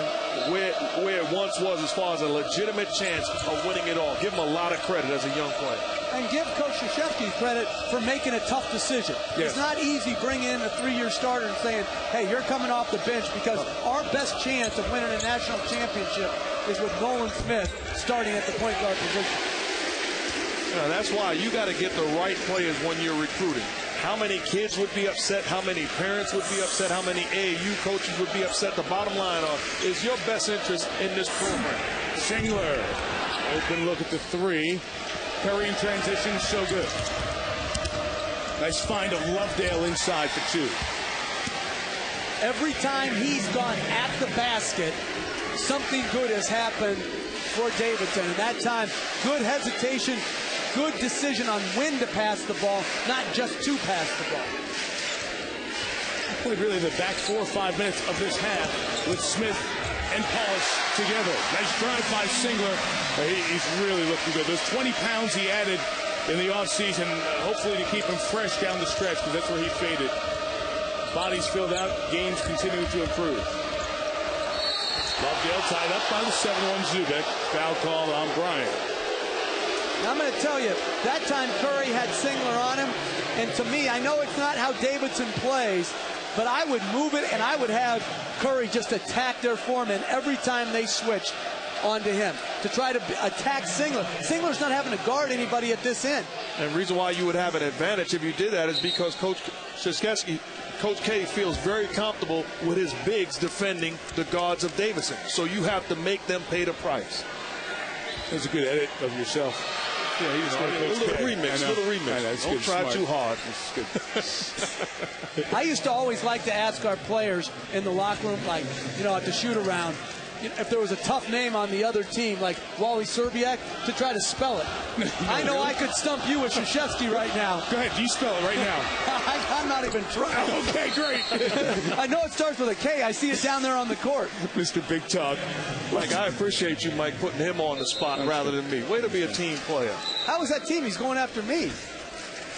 where it once was as far as a legitimate chance of winning it all. Give him a lot of credit as a young player.
And give Coach Krzyzewski credit for making a tough decision. Yes. It's not easy bringing in a 3-year starter and saying, hey, you're coming off the bench, because our best chance of winning a national championship is with Nolan Smith starting at the point guard position.
Yeah, that's why you got to get the right players when you're recruiting. How many kids would be upset? How many parents would be upset? How many AAU coaches would be upset? The bottom line is your best interest in this program.
Singler, open look at the 3. Curry in transition, so good. Nice find of Lovedale inside for 2.
Every time he's gone at the basket, something good has happened for Davidson. And that time, good hesitation, good decision on when to pass the ball, not just to pass the ball.
Played really the back 4 or 5 minutes of this half with Smith and Paulus together. Nice drive by Singler. He's really looking good. Those 20 pounds he added in the offseason, hopefully to keep him fresh down the stretch, because that's where he faded. Bodies filled out, games continuing to improve. Lovedale tied up by the 7-1 Zubek. Foul call on Bryant.
Now I'm going to tell you, that time Curry had Singler on him, and to me, I know it's not how Davidson plays, but I would move it and I would have Curry just attack their foreman every time they switched onto him to try to attack Singler. Singler's not having to guard anybody at this end.
And the reason why you would have an advantage if you did that is because Coach K feels very comfortable with his bigs defending the guards of Davidson. So you have to make them pay the price.
That's a good edit of yourself. Yeah, he was
a little remix. Don't try too hard.
That's good.
I used to always like to ask our players in the locker room, like, at the shoot around, if there was a tough name on the other team, like Wally Serbiak, to try to spell it. I know I could stump you with Krzyzewski right now.
Go ahead, you spell it right now.
I'm not even trying.
Okay, great.
I know it starts with a K. I see it down there on the court.
Mr. Big Talk.
Mike, I appreciate you, Mike, putting him on the spot rather than me. Way to be a team player.
How was that team? He's going after me.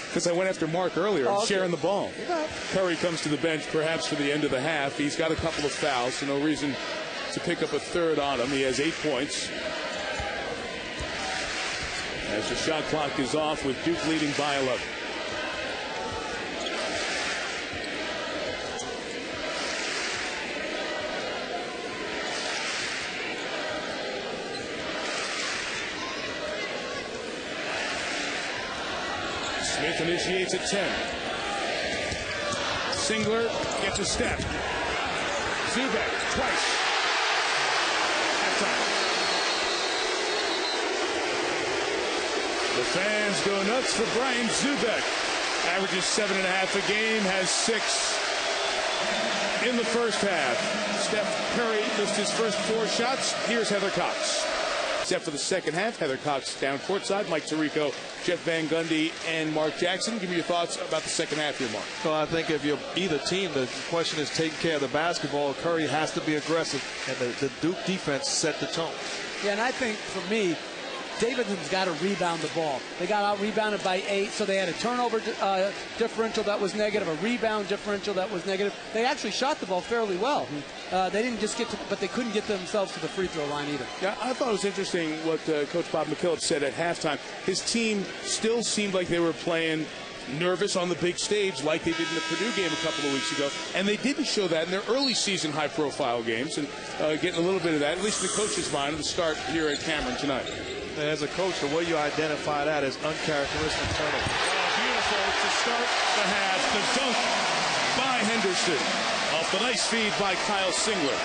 Because I went after Mark earlier. I'm sharing the ball.
Yeah.
Curry comes to the bench perhaps for the end of the half. He's got a couple of fouls, so no reason to pick up a third on him. He has 8 points. As the shot clock is off with Duke leading by 11. Smith initiates at 10. Singler gets a step. Zubek twice. Halftime. The fans go nuts for Brian Zubek. Averages 7.5 a game, has 6 in the first half. Steph Curry missed his first 4 shots. Here's Heather Cox. Except for the second half, Heather Cox down courtside. Mike Tirico, Jeff Van Gundy, and Mark Jackson. Give me your thoughts about the second half here, Mark.
Well, I think if you're either team, the question is taking care of the basketball. Curry has to be aggressive, and the Duke defense set the tone.
Yeah, and I think for me, Davidson's got to rebound the ball. They got out-rebounded by 8, so they had a turnover differential that was negative, a rebound differential that was negative. They actually shot the ball fairly well. They didn't just get to, but they couldn't get themselves to the free throw line either.
Yeah, I thought it was interesting what Coach Bob McKillop said at halftime. His team still seemed like they were playing nervous on the big stage like they did in the Purdue game a couple of weeks ago, and they didn't show that in their early season high-profile games, and getting a little bit of that, at least in the coach's mind, at the start here at Cameron tonight.
And as a coach, the way you identify that is uncharacteristic turnover.
Beautiful to start the half. The dunk by Henderson off the nice feed by Kyle Singler.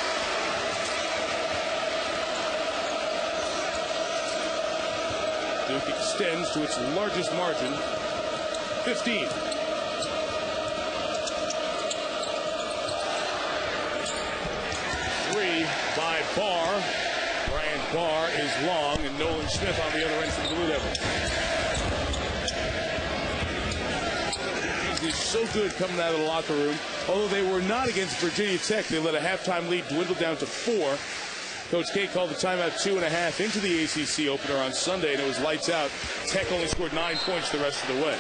Duke extends to its largest margin, 15. Three by Barr. Bryant Barr is long, and Nolan Smith on the other end for the Blue Devils. He's so good coming out of the locker room. Although they were not against Virginia Tech, they let a halftime lead dwindle down to 4. Coach K called the timeout 2.5 into the ACC opener on Sunday, and it was lights out. Tech only scored 9 points the rest of the way.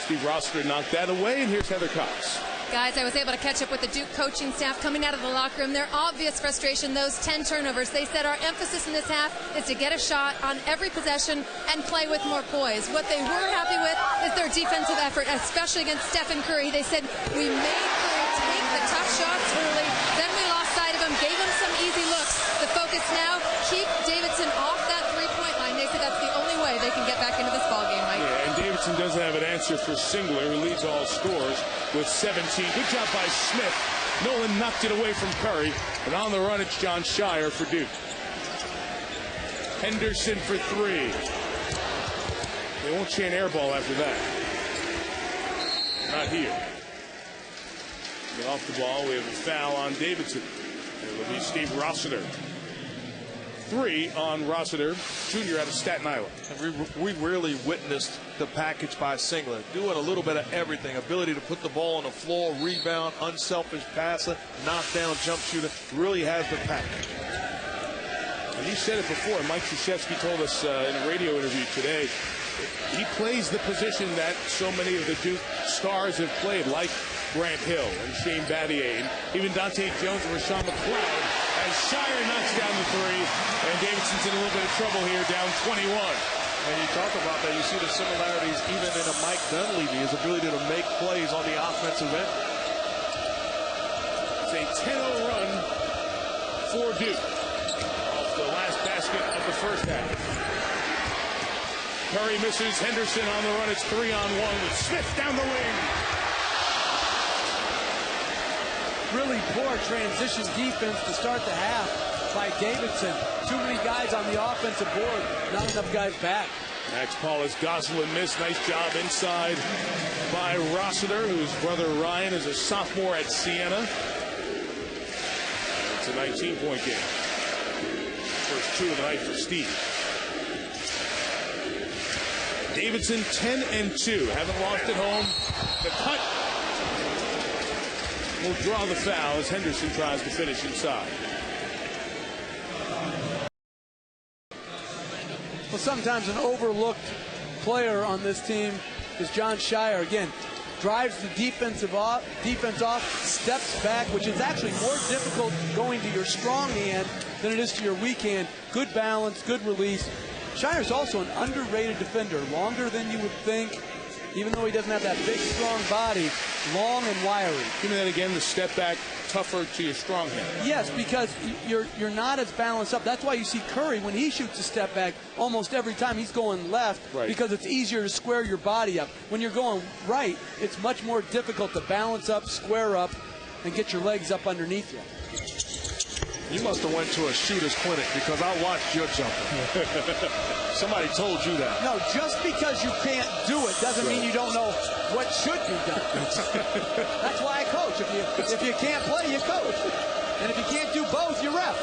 Steve Rossiter knocked that away, and here's Heather Cox.
Guys, I was able to catch up with the Duke coaching staff coming out of the locker room. Their obvious frustration, those 10 turnovers. They said our emphasis in this half is to get a shot on every possession and play with more poise. What they were happy with is their defensive effort, especially against Stephen Curry. They said, we made Curry take the tough shots early, then we lost sight of him, gave him some easy looks. The focus now, keep Davidson off that three-point line. They said that's the only way they can get back into this ballgame, Mike.
Yeah, and Davidson doesn't have an answer for Singler, who leads all scorers with 17. Good job by Smith. Nolan knocked it away from Curry. And on the run, it's John Shire for Duke. Henderson for 3. They won't chant air ball after that. Not here. Get off the ball. We have a foul on Davidson. It will be Steve Rossiter. 3 on Rossiter, Jr. out of Staten Island.
And we rarely witnessed the package by Singler, doing a little bit of everything. Ability to put the ball on the floor, rebound, unselfish passer, knockdown, jump shooter. Really has the package.
And you said it before. Mike Krzyzewski told us in a radio interview today, he plays the position that so many of the Duke stars have played, like Grant Hill and Shane Battier, and even Dante Jones and Rashawn McLeod, as Shire knocks down the three, and Davidson's in a little bit of trouble here, down 21.
And you talk about that, you see the similarities even in a Mike Dunleavy, his ability to make plays on the offensive end.
It's a 10-0 run for Duke off the last basket of the first half. Curry misses. Henderson on the run. It's 3-on-1 with Smith down the wing.
Really poor transition defense to start the half by Davidson. Too many guys on the offensive board. Not enough guys back.
Max Paulus, Gosselin missed. Nice job inside by Rossiter, whose brother Ryan is a sophomore at Siena. It's a 19-point game. First two of the night for Steve. Davidson 10-2. Haven't lost at home. The cut will draw the foul as Henderson tries to finish inside.
Well, sometimes an overlooked player on this team is John Shire. Again, drives the defense off, steps back, which is actually more difficult going to your strong hand than it is to your weak hand. Good balance, good release. Shire's also an underrated defender, longer than you would think, even though he doesn't have that big, strong body, long and wiry.
Give me that again, the step back, tougher to your strong hand.
Yes, because you're not as balanced up. That's why you see Curry, when he shoots a step back, almost every time he's going left,
right, because
it's easier to square your body up. When you're going right, it's much more difficult to balance up, square up, and get your legs up underneath you.
You must have went to a shooter's clinic because I watched your jumper. Somebody told you that.
No, just because you can't do it doesn't mean you don't know what should be done. That's why I coach. If you can't play, you coach. And if you can't do both, you ref.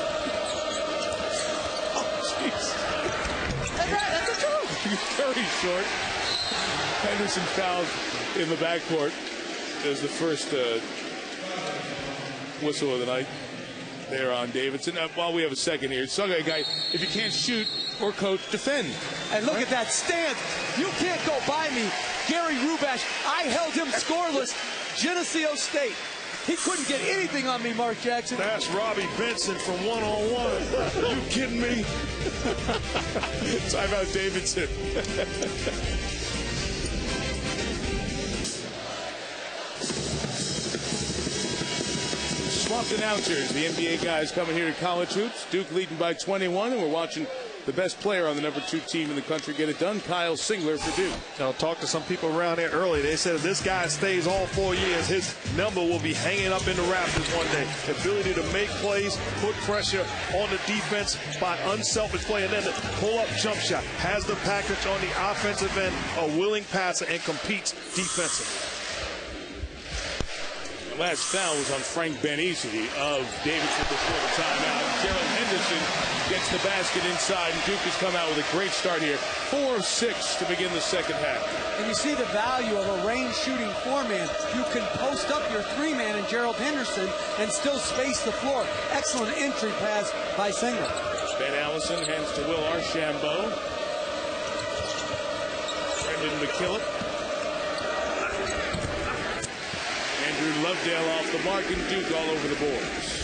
Oh, jeez.
That's right. That's the truth.
Very short. Henderson fouled in the backcourt. There's the first whistle of the night there on Davidson. While we have a second here, so guy, if you can't shoot or coach, defend.
And look at that stance. You can't go by me. Gary Rubash, I held him scoreless. Geneseo State. He couldn't get anything on me, Mark Jackson.
That's Robbie Benson from one-on-one. Are you kidding me?
Time out, Davidson. Swapped announcers. The NBA guys coming here to college hoops. Duke leading by 21, and we're watching the best player on the #2 team in the country get it done, Kyle Singler for Duke.
I'll talk to some people around here early. They said if this guy stays all 4 years, his number will be hanging up in the rafters one day. The ability to make plays, put pressure on the defense by unselfish play, and then the pull-up jump shot. Has the package on the offensive end, a willing passer, and competes defensively.
The last foul was on Frank Benisi of Davidson before the timeout. Gerald Henderson gets the basket inside, and Duke has come out with a great start here. 4 of 6 to begin the second half.
And you see the value of a range shooting four-man. You can post up your three-man in Gerald Henderson and still space the floor. Excellent entry pass by Singler.
Ben Allison hands to Will Archambault. Brendan McKillop. Andrew Lovedale off the mark, and Duke all over the boards.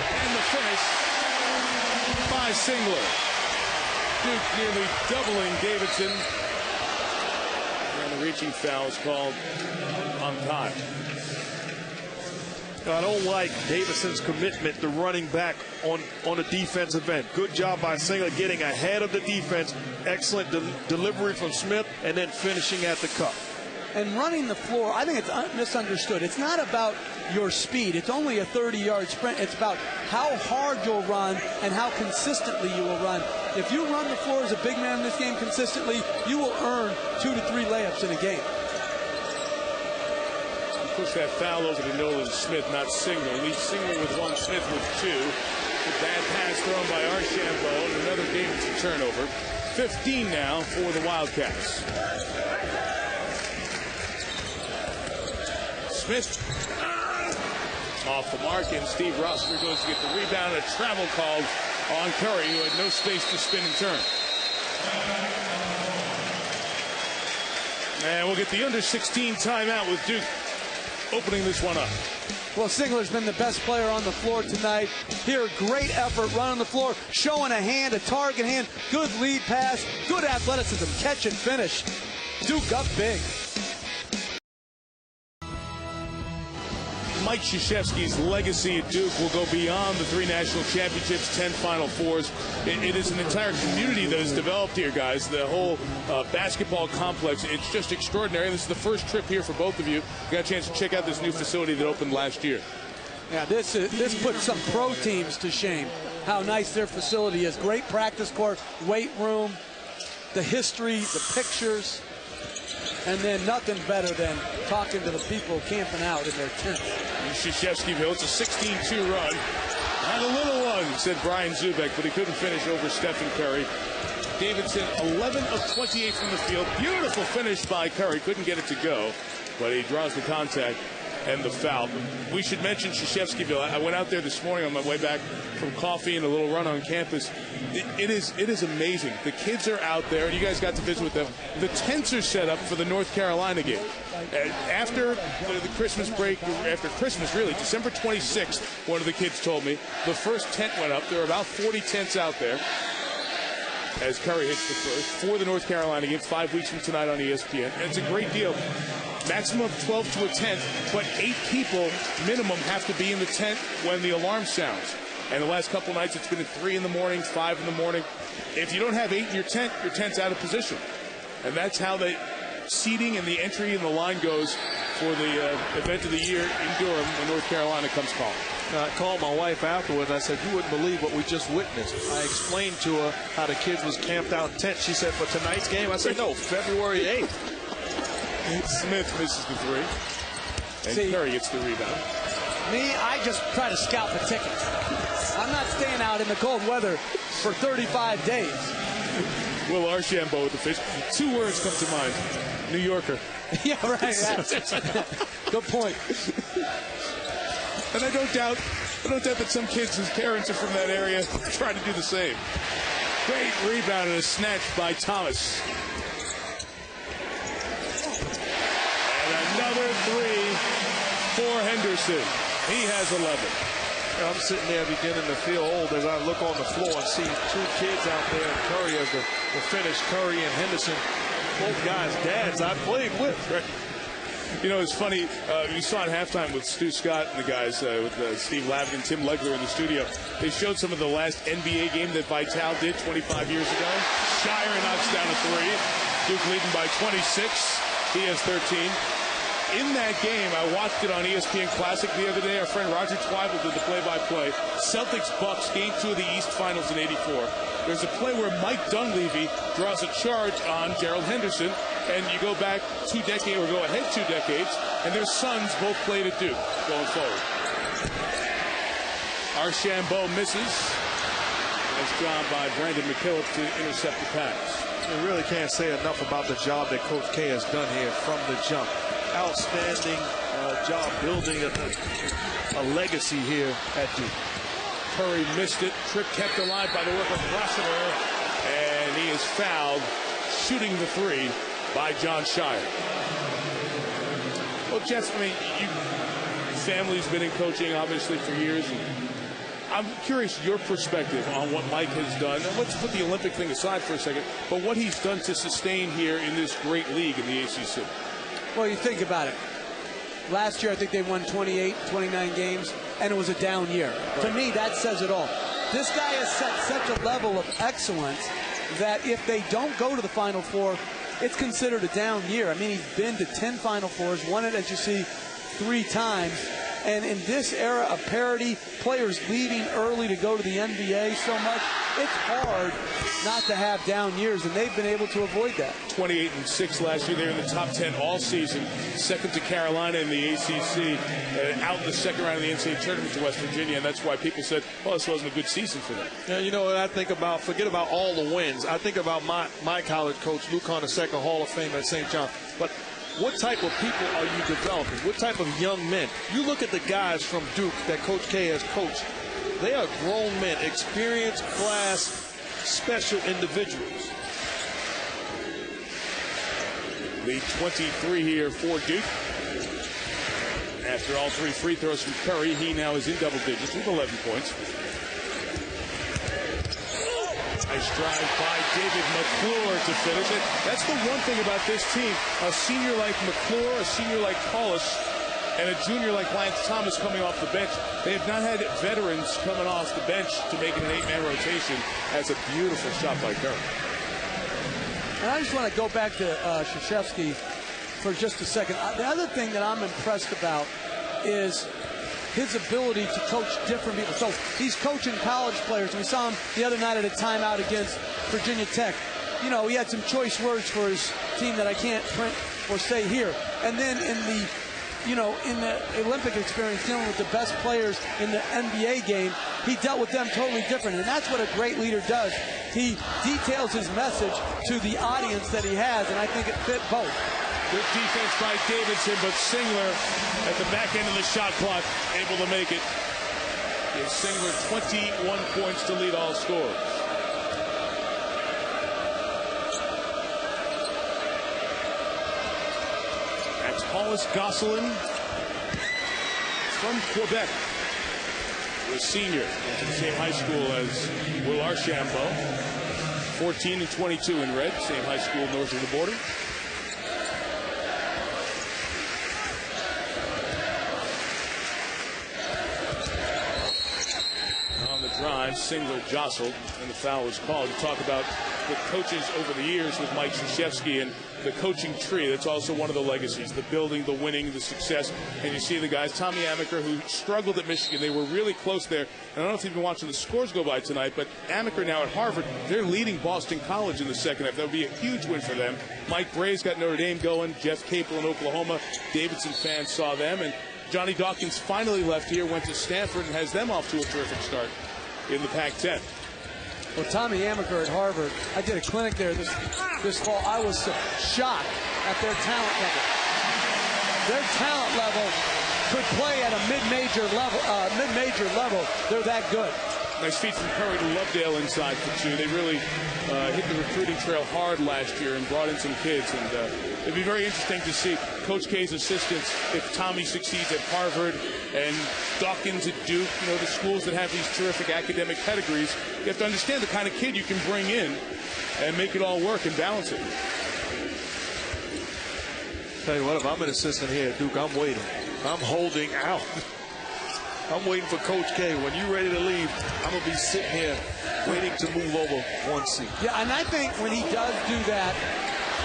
And the finish by Singler. Duke nearly doubling Davidson. And the reaching foul is called on time.
I don't like Davidson's commitment to running back on the defensive end. Good job by Singler getting ahead of the defense. Excellent delivery from Smith, and then finishing at the cup.
And running the floor, I think it's misunderstood. It's not about your speed. It's only a 30-yard sprint. It's about how hard you'll run and how consistently you will run. If you run the floor as a big man in this game consistently, you will earn 2 to 3 layups in a game.
Push that foul over to Nolan Smith, not Singler. Leaves Singler with 1, Smith with 2. The bad pass thrown by Archambault, and another Davidson turnover. 15 now for the Wildcats. Smith off the mark, and Steve Rossiter goes to get the rebound. A travel called on Curry, who had no space to spin and turn. And we'll get the under-16 timeout with Duke opening this one up.
Well, Singler's been the best player on the floor tonight. Here, great effort running the floor, showing a hand, a target hand, good lead pass, good athleticism, catch and finish. Duke up big.
Mike Krzyzewski's legacy at Duke will go beyond the 3 national championships, 10 Final Fours. It is an entire community that has developed here, guys. The whole basketball complex, it's just extraordinary. This is the first trip here for both of you. Got a chance to check out this new facility that opened last year.
Yeah, this puts some pro teams to shame. How nice their facility is. Great practice court, weight room, the history, the pictures. And then nothing better than talking to the people camping out in their tents.
Krzyzewskiville, it's a 16-2 run. Had a little one, said Brian Zubek, but he couldn't finish over Stephen Curry. Davidson, 11 of 28 from the field. Beautiful finish by Curry. Couldn't get it to go, but he draws the contact and the foul. We should mention Krzyzewskiville. I went out there this morning on my way back from coffee and a little run on campus. It is amazing. The kids are out there, and you guys got to visit with them. The tents are set up for the North Carolina game. After the Christmas break, after Christmas really, December 26th, one of the kids told me, the first tent went up. There were about 40 tents out there as Curry hits the first for the North Carolina game, 5 weeks from tonight on ESPN. And it's a great deal. Maximum of 12 to a tent, but 8 people minimum have to be in the tent when the alarm sounds. And the last couple nights, it's been at 3 in the morning, 5 in the morning. If you don't have 8 in your tent's out of position. And that's how the seating and the entry and the line goes for the event of the year in Durham when North Carolina comes calling.
I called my wife afterwards. I said, you wouldn't believe what we just witnessed. I explained to her how the kids was camped out in tents. She said, for tonight's game? I said, no, February 8th.
Smith misses the 3. And Curry gets the rebound.
Me, I just try to scalp a ticket. I'm not staying out in the cold weather for 35 days.
Will Archambault with the fish. 2 words come to mind. New Yorker.
Yeah, right. Yeah. Good point.
And I don't doubt that some kids whose parents are from that area try to do the same. Great rebound and a snatch by Thomas. And another 3 for Henderson. He has 11.
I'm sitting there beginning to feel old as I look on the floor and see 2 kids out there, and Curry as the finish. Curry and Henderson, both guys' dads I played with.
Right. You know, it's funny. You saw at halftime with Stu Scott and the guys, with Steve Lavin and Tim Legler in the studio. They showed some of the last NBA game that Vital did 25 years ago. Shire knocks down a 3. Duke leading by 26. He has 13. In that game, I watched it on ESPN Classic the other day. Our friend Roger Twyble did the play-by-play. Celtics-Bucks, Game 2 of the East Finals in '84. There's a play where Mike Dunleavy draws a charge on Gerald Henderson, and you go back 2 decades, or go ahead 2 decades, and their sons both played at Duke going forward. Archambault misses. Nice job by Brandon McKillop to intercept the pass.
You really can't say enough about the job that Coach K has done here from the jump. Outstanding job building a legacy here at Duke.
Curry missed it. Trick kept alive by the work of Rossiter, and he is fouled shooting the 3 by John Shire. Well, Jeff, I mean, your family's been in coaching obviously for years. And I'm curious your perspective on what Mike has done. Now, let's put the Olympic thing aside for a second, but what he's done to sustain here in this great league in the ACC.
Well, you think about it. Last year, I think they won 28, 29 games, and it was a down year. Right. To me, that says it all. This guy has set such a level of excellence that if they don't go to the Final Four, it's considered a down year. I mean, he's been to 10 Final Fours, won it, as you see, 3 times. And in this era of parity, players leaving early to go to the NBA so much, it's hard not to have down years, and they've been able to avoid that.
28-6 last year. They're in the top 10 all season, second to Carolina in the ACC, out in the second round of the NCAA tournament to West Virginia, and that's why people said, well, this wasn't a good season for them.
Yeah, you know what I think about? Forget about all the wins. I think about my college coach, Luke Hahn, II, Hall of Fame at St. John. But what type of people are you developing? What type of young men? You look at the guys from Duke that Coach K has coached. They are grown men, experienced, class, special individuals.
Lead 23 here for Duke. After all 3 free throws from Curry, he now is in double digits with 11 points. Nice drive by David McClure to finish it. That's the one thing about this team. A senior like McClure, a senior like Paulus, and a junior like Lance Thomas coming off the bench. They have not had veterans coming off the bench to make it an 8-man rotation. That's a beautiful shot by Curry.
And I just want to go back to Krzyzewski for just a second. The other thing that I'm impressed about is his ability to coach different people. So he's coaching college players. We saw him the other night at a timeout against Virginia Tech. You know, he had some choice words for his team that I can't print or say here. And then in the Olympic experience, dealing with the best players in the NBA game, he dealt with them totally different. And that's what a great leader does. He details his message to the audience that he has, and I think it fit both.
Good defense by Davidson, but Singler at the back end of the shot clock, able to make it. Gives Singler 21 points to lead all scorers. That's Hollis Gosselin from Quebec. A senior, went to the same high school as Will Archambault. 14 and 22 in red, same high school north of the border. On the drive, Singler jostled, and the foul was called. You talk about the coaches over the years with Mike Krzyzewski and the coaching tree. That's also one of the legacies, the building, the winning, the success. And you see the guys, Tommy Amaker, who struggled at Michigan. They were really close there. And I don't know if you've been watching the scores go by tonight, but Amaker now at Harvard, they're leading Boston College in the second half. That would be a huge win for them. Mike Bray's got Notre Dame going. Jeff Capel in Oklahoma. Davidson fans saw them. And Johnny Dawkins finally left here, went to Stanford, and has them off to a terrific start in the Pac-10.
Well, Tommy Amaker at Harvard, I did a clinic there this fall. I was shocked at their talent level. Their talent level could play at a mid-major level. They're that good.
Nice feed from Curry to Lovedale inside for 2. They really hit the recruiting trail hard last year and brought in some kids. And it'd be very interesting to see Coach K's assistants, if Tommy succeeds at Harvard and Dawkins at Duke, you know, the schools that have these terrific academic pedigrees. You have to understand the kind of kid you can bring in and make it all work and balance it.
Tell you what, if I'm an assistant here at Duke, I'm waiting. I'm holding out. I'm waiting for Coach K. When you're ready to leave, I'm going to be sitting here waiting to move over one seat.
Yeah, and I think when he does do that,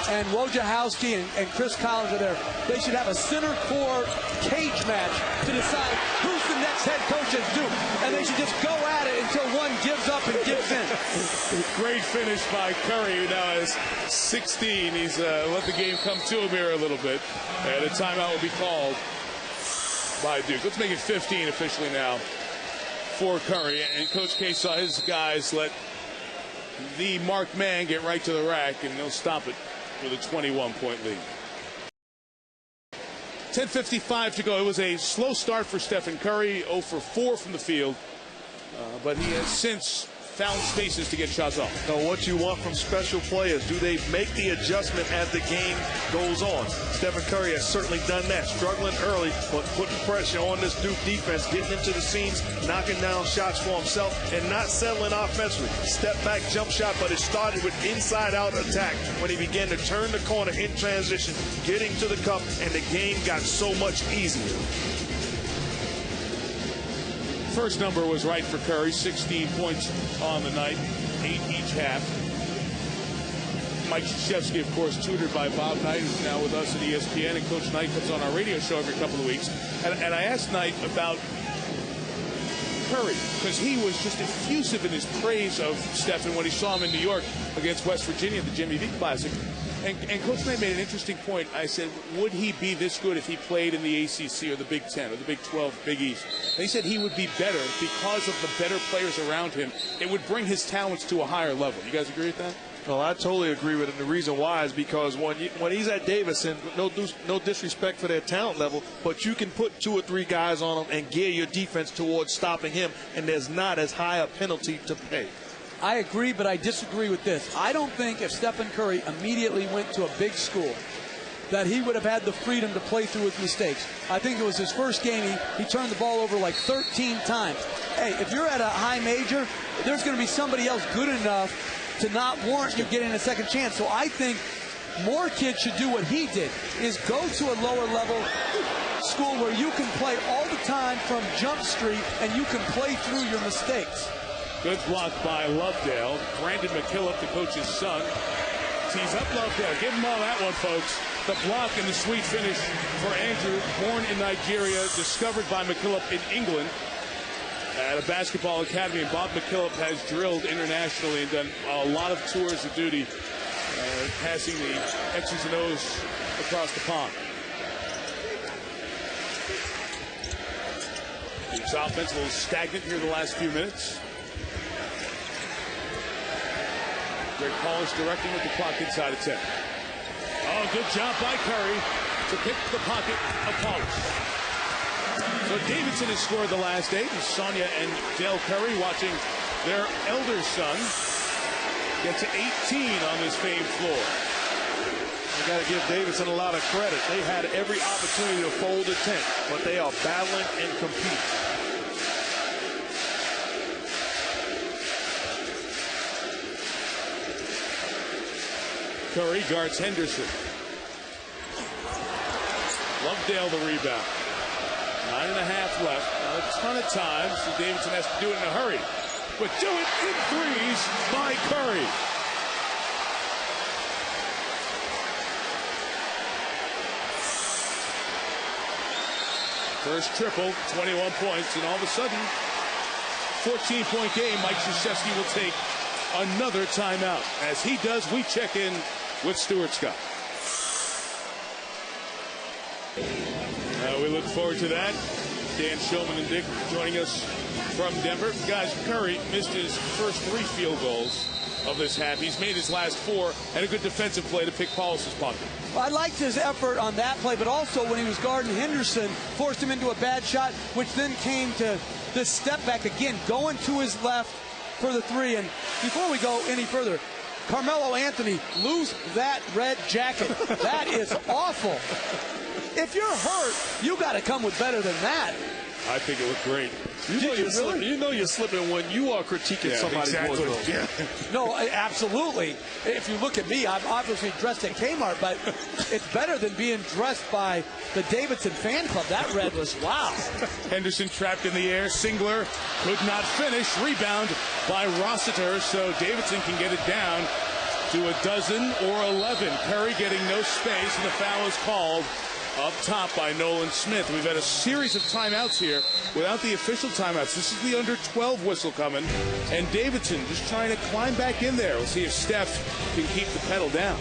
and Wojciechowski and Chris Collins are there, they should have a center court cage match to decide who's the next head coach at Duke. And they should just go at it until one gives up and gives in.
Great finish by Curry, who now has 16. He's let the game come to him here a little bit. And a timeout will be called by Duke. Let's make it 15 officially now for Curry. And Coach K saw his guys let the marked man get right to the rack, and they'll stop it with a 21-point lead. 10:55 to go. It was a slow start for Stephen Curry, 0 for 4 from the field, but he has since found spaces to get shots off.
So what you want from special players, do they make the adjustment as the game goes on? Stephen Curry has certainly done that, struggling early, but putting pressure on this Duke defense, getting into the seams, knocking down shots for himself, and not settling offensively. Step back jump shot, but it started with inside-out attack when he began to turn the corner in transition, getting to the cup, and the game got so much easier.
First number was right for Curry, 16 points on the night, 8 each half. Mike Krzyzewski, of course, tutored by Bob Knight, who's now with us at ESPN, and Coach Knight comes on our radio show every couple of weeks. And I asked Knight about Curry, because he was just effusive in his praise of Stephen when he saw him in New York against West Virginia at the Jimmy V Classic. And Coach Knight made an interesting point. I said, would he be this good if he played in the ACC or the Big 10 or the Big 12, Big East? They said he would be better because of the better players around him. It would bring his talents to a higher level. You guys agree with that?
Well, I totally agree with him. The reason why is because when he's at Davidson, no disrespect for their talent level, but you can put 2 or 3 guys on him and gear your defense towards stopping him, and there's not as high a penalty to pay.
I agree, but I disagree with this. I don't think if Stephen Curry immediately went to a big school that he would have had the freedom to play through his mistakes. I think it was his first game. He turned the ball over like 13 times. Hey, if you're at a high major, there's going to be somebody else good enough to not warrant you getting a second chance. So I think more kids should do what he did, is go to a lower level school where you can play all the time from Jump Street and you can play through your mistakes.
Good block by Lovedale. Brandon McKillop, the coach's son, tees up Lovedale. Give him all that one, folks. The block and the sweet finish for Andrew, born in Nigeria, discovered by McKillop in England at a basketball academy. And Bob McKillop has drilled internationally and done a lot of tours of duty, passing the X's and O's across the pond. Duke's offense a little stagnant here the last few minutes. Greg Paulus directing with the clock inside of 10. Oh, good job by Curry to pick the pocket of Paulus. So Davidson has scored the last 8, and Sonia and Dale Curry watching their elder son get to 18 on this famed floor.
You got to give Davidson a lot of credit. They had every opportunity to fold a tent, but they are battling and competing.
Curry guards Henderson. Lovedale the rebound. 9.5 left. Not a ton of time, so Davidson has to do it in a hurry. But do it in threes by Curry. First triple, 21 points, and all of a sudden, 14-point game. Mike Krzyzewski will take another timeout. As he does, we check in with Stuart Scott. We look forward to that. Dan Shulman and Dick joining us from Denver. Guys, Curry missed his first 3 field goals of this half. He's made his last 4, and a good defensive play to pick Paulus's pocket.
Well, I liked his effort on that play, but also when he was guarding Henderson, forced him into a bad shot, which then came to this step back again, going to his left for the 3. And before we go any further, Carmelo Anthony, lose that red jacket. That is awful. If you're hurt, you got to come with better than that.
I think it looked great.
You know you're slipping when you are critiquing somebody's wardrobe.
Yeah.
No, absolutely. If you look at me, I'm obviously dressed at Kmart, but it's better than being dressed by the Davidson fan club. That red was wow.
Henderson trapped in the air. Singler could not finish. Rebound by Rossiter, so Davidson can get it down to a dozen or 11. Curry getting no space, and the foul is called up top by Nolan Smith. We've had a series of timeouts here without the official timeouts. This is the under 12 whistle coming, and Davidson just trying to climb back in there. We'll see if Steph can keep the pedal down.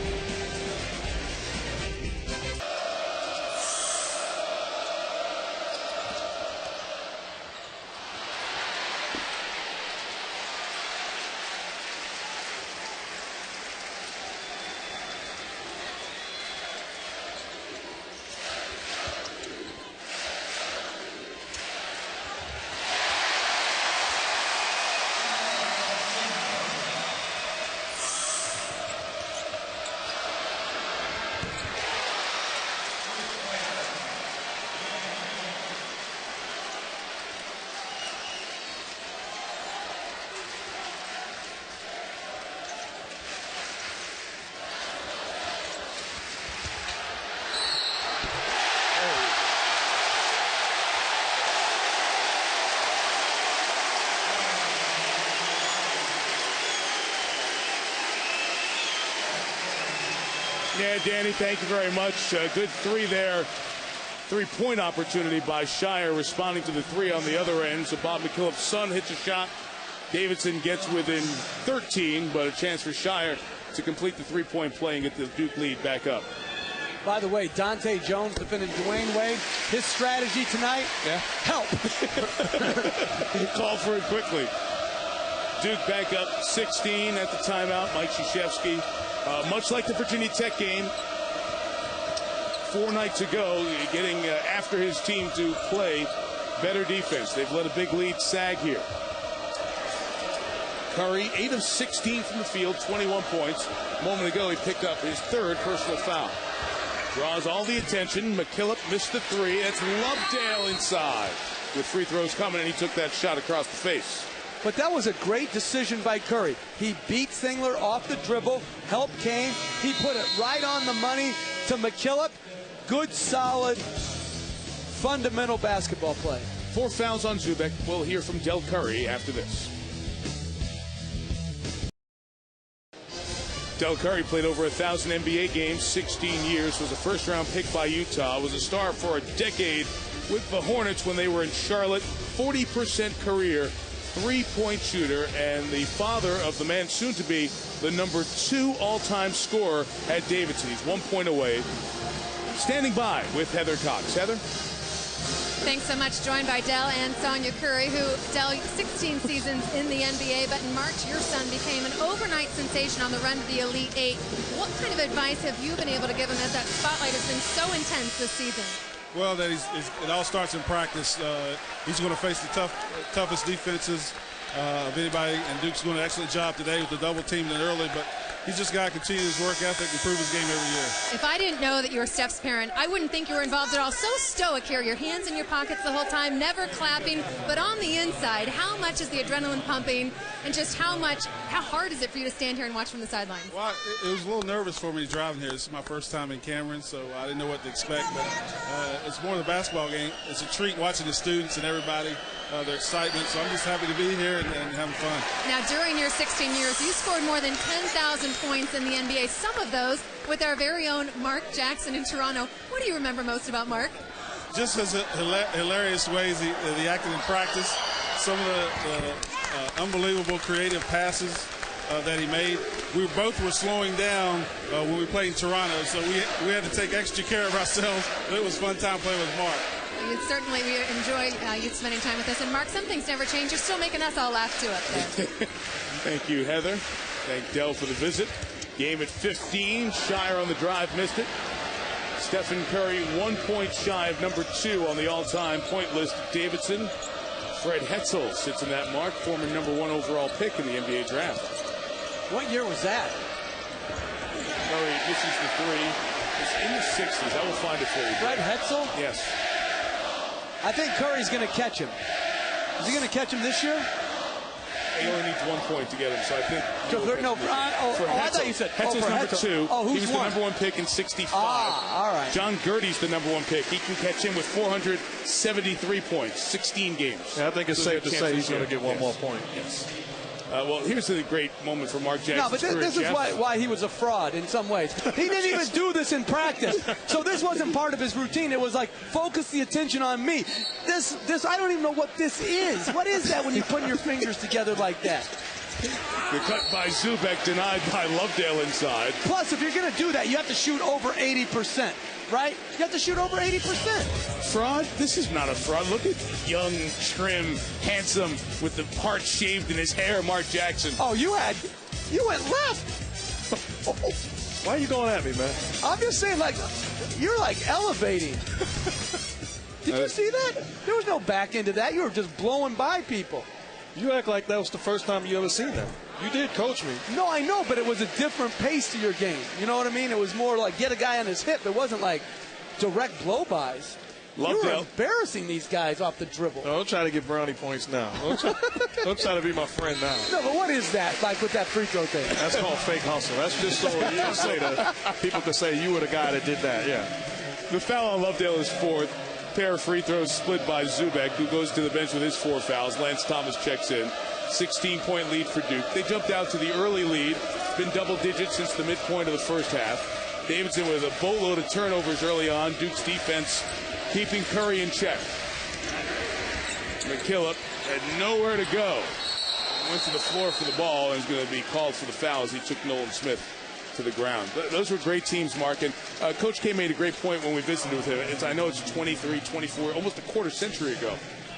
Yeah, Danny, thank you very much. Good 3 there. 3-point opportunity by Shire, responding to the 3 on the other end. So Bob McKillop's son hits a shot. Davidson gets within 13, but a chance for Shire to complete the 3-point play and get the Duke lead back up.
By the way, Dante Jones defending Dwayne Wade. His strategy tonight, help.
He called for it quickly. Duke back up 16 at the timeout. Mike Krzyzewski, much like the Virginia Tech game, 4 nights ago, getting after his team to play better defense. They've let a big lead sag here. Curry, 8 of 16 from the field, 21 points. A moment ago, he picked up his 3rd personal foul. Draws all the attention. McKillop missed the three. It's Lovedale inside with free throws coming, and he took that shot across the face.
But that was a great decision by Curry. He beat Singler off the dribble. Help came. He put it right on the money to McKillop. Good, solid, fundamental basketball play.
4 fouls on Zubek. We'll hear from Del Curry after this. Del Curry played over 1,000 NBA games, 16 years, was a first-round pick by Utah, was a star for a decade with the Hornets when they were in Charlotte, 40% career, three-point shooter, and the father of the man soon to be the number 2 all-time scorer at Davidson. He's 1 point away. Standing by with Heather Cox. Heather?
Thanks so much. Joined by Del and Sonia Curry, who, Del, 16 seasons in the NBA, but in March your son became an overnight sensation on the run to the Elite Eight. What kind of advice have you been able to give him as that spotlight has been so intense this season?
Well, that it all starts in practice. He's going to face the toughest defenses of anybody, and Duke's doing an excellent job today with the double team early, but he's just got to continue his work ethic and improve his game every year.
If I didn't know that you were Steph's parent, I wouldn't think you were involved at all. So stoic here, your hands in your pockets the whole time, never clapping, but on the inside, how much is the adrenaline pumping, and just how hard is it for you to stand here and watch from the sidelines?
Well, it was a little nervous for me driving here. This is my first time in Cameron, so I didn't know what to expect, but it's more than a basketball game. It's a treat watching the students and everybody, their excitement, so I'm just happy to be here and having fun.
Now, during your 16 years, you scored more than 10,000 points in the NBA, some of those with our very own Mark Jackson in Toronto. What do you remember most about Mark?
Just his hilarious ways he acted in practice, some of the unbelievable creative passes that he made. We both were slowing down when we played in Toronto, so we had to take extra care of ourselves. It was a fun time playing with Mark.
We enjoy you spending time with us. And Mark, some things never change. You're still making us all laugh too up there.
Thank you, Heather. Thank Del for the visit. Game at 15. Shire on the drive, missed it. Stephen Curry 1 point shy of number 2 on the all-time point list. Davidson. Fred Hetzel sits in that mark, former number 1 overall pick in the NBA draft.
What year was that?
Curry misses the 3. It's in the 60s. I will find it for you.
Fred Hetzel?
Yes.
I think Curry's going to catch him. Is he going to catch him this year?
He only needs 1 point to get him, so I think...
I thought you said...
Hetzel's number 2.
Oh, who's
he was the number 1 pick in 65.
All right.
John Gertie's the number 1 pick. He can catch him with 473 points, 16 games.
Yeah, I think it's safe to say he's going to get one more point.
Yes. Well, here's a great moment for Mark Jackson.
No, but this is why he was a fraud in some ways. He didn't even do this in practice. So this wasn't part of his routine. It was like, focus the attention on me. This I don't even know what this is. What is that when you put your fingers together like that?
The cut by Zubek, denied by Lovedale inside.
Plus, if you're going to do that, you have to shoot over 80%, right? You have to shoot over 80%.
Fraud? This is not a fraud. Look at young, trim, handsome, with the part shaved in his hair, Mark Jackson.
Oh, you went left.
Why are you going at me, man?
I'm just saying, you're elevating. Did you see that? There was no back into that. You were just blowing by people.
You act like that was the first time you ever seen that. You did coach me.
No, I know, but it was a different pace to your game. You know what I mean? It was more like get a guy on his hip. It wasn't like direct blow-bys. You were embarrassing these guys off the dribble.
Don't try to get brownie points now. Don't try to be my friend now.
No, but what is that, with that free throw thing?
That's called fake hustle. That's just so you can say that people can say you were the guy that did that, yeah.
The foul on Lovedale is 4th. Pair of free throws split by Zubek, who goes to the bench with his 4 fouls. Lance Thomas checks in. 16-point lead for Duke. They jumped out to the early lead. Been double digits since the midpoint of the first half. Davidson with a boatload of turnovers early on. Duke's defense keeping Curry in check. McKillop had nowhere to go. Went to the floor for the ball and is going to be called for the foul as he took Nolan Smith to the ground. Those were great teams, Mark. And Coach K made a great point when we visited with him. I know it's 23, 24, almost a quarter century ago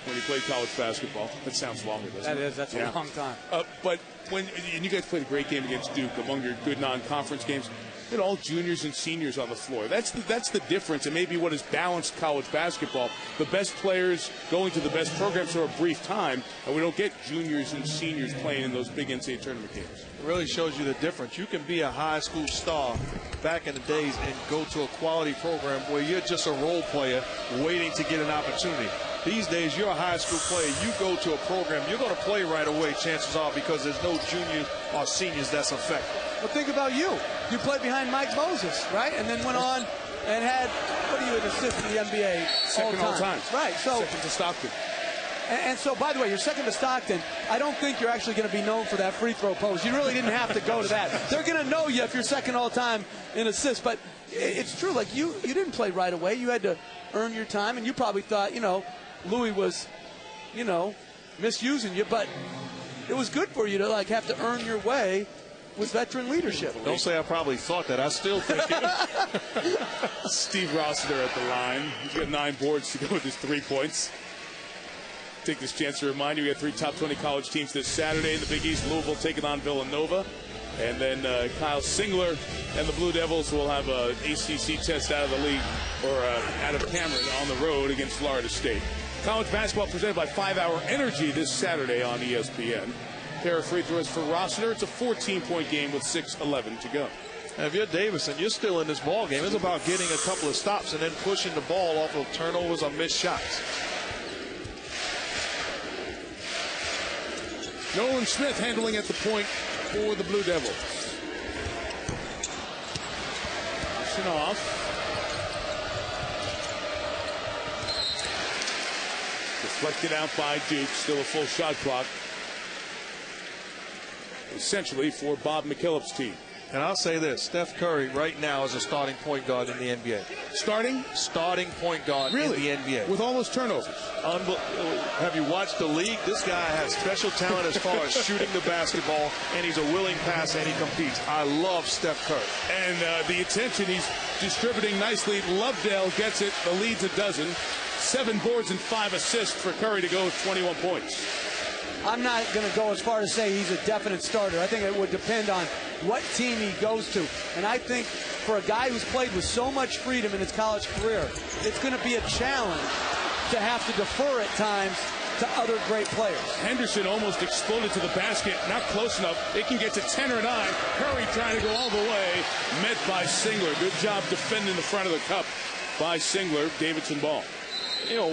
when he played college basketball. That sounds longer, doesn't it?
That's a long time.
But and you guys played a great game against Duke among your good non-conference games. You had all juniors and seniors on the floor. That's the difference, and maybe what has balanced college basketball. The best players going to the best programs for a brief time, and we don't get juniors and seniors playing in those big NCAA tournament games.
It really shows you the difference. You can be a high school star back in the days and go to a quality program where you're just a role player waiting to get an opportunity. These days, you're a high school player. You go to a program, you're going to play right away, chances are, because there's no juniors or seniors that's affected.
Well, think about you. You played behind Mike Moses, right? And then went on and had, what are you, an assist in the NBA?
Second all time.
Right. So,
second to Stockton.
And so, by the way, you're second to Stockton. I don't think you're actually going to be known for that free throw pose. You really didn't have to go to that. They're going to know you if you're second all time in assists. But it's true. Like, you didn't play right away. You had to earn your time. And you probably thought, Louis was, misusing you. But it was good for you to, have to earn your way with veteran leadership.
Don't say I probably thought that. I still think it.
Steve Rossiter at the line. He's got 9 boards to go with his 3 points. Take this chance to remind you we got 3 top 20 college teams this Saturday in the Big East. Louisville taking on Villanova. And then Kyle Singler and the Blue Devils will have an ACC test out of the league, or out of Cameron on the road against Florida State. College basketball presented by 5 Hour Energy this Saturday on ESPN. Pair of free throws for Rossiter. It's a 14-point game with 6:11 to go.
Now, if you're Davidson, you're still in this ball game. It's about getting a couple of stops and then pushing the ball off of turnovers or missed shots.
Nolan Smith handling at the point for the Blue Devils. Pushing off. Deflected out by Duke. Still a full shot clock. Essentially for Bob McKillop's team.
And I'll say this, Steph Curry right now is a starting point guard in the NBA.
Starting?
Starting point guard in the NBA.
With all those turnovers.
Have you watched the league? This guy has special talent as far as shooting the basketball, and he's a willing passer, and he competes. I love Steph Curry.
And the attention, he's distributing nicely. Lovedale gets it. The lead's a dozen. 7 boards and 5 assists for Curry to go with 21 points.
I'm not going to go as far as say he's a definite starter. I think it would depend on what team he goes to. And I think for a guy who's played with so much freedom in his college career, it's going to be a challenge to have to defer at times to other great players.
Henderson almost exploded to the basket. Not close enough. It can get to 10 or 9. Curry trying to go all the way. Met by Singler. Good job defending the front of the cup by Singler. Davidson ball.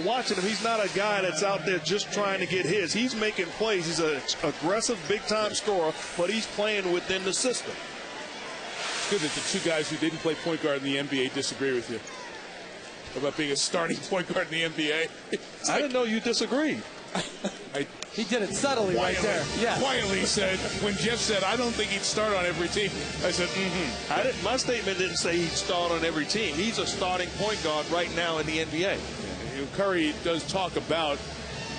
Watching him, he's not a guy that's out there just trying to get his. He's making plays. He's an aggressive, big-time scorer, but he's playing within the system.
It's good that the 2 guys who didn't play point guard in the NBA disagree with you about being a starting point guard in the NBA.
I didn't know you disagreed.
He did it subtly right there. Yeah.
Quietly said, when Jeff said, I don't think he'd start on every team, I said,
My statement didn't say he'd start on every team. He's a starting point guard right now in the NBA.
Curry does talk about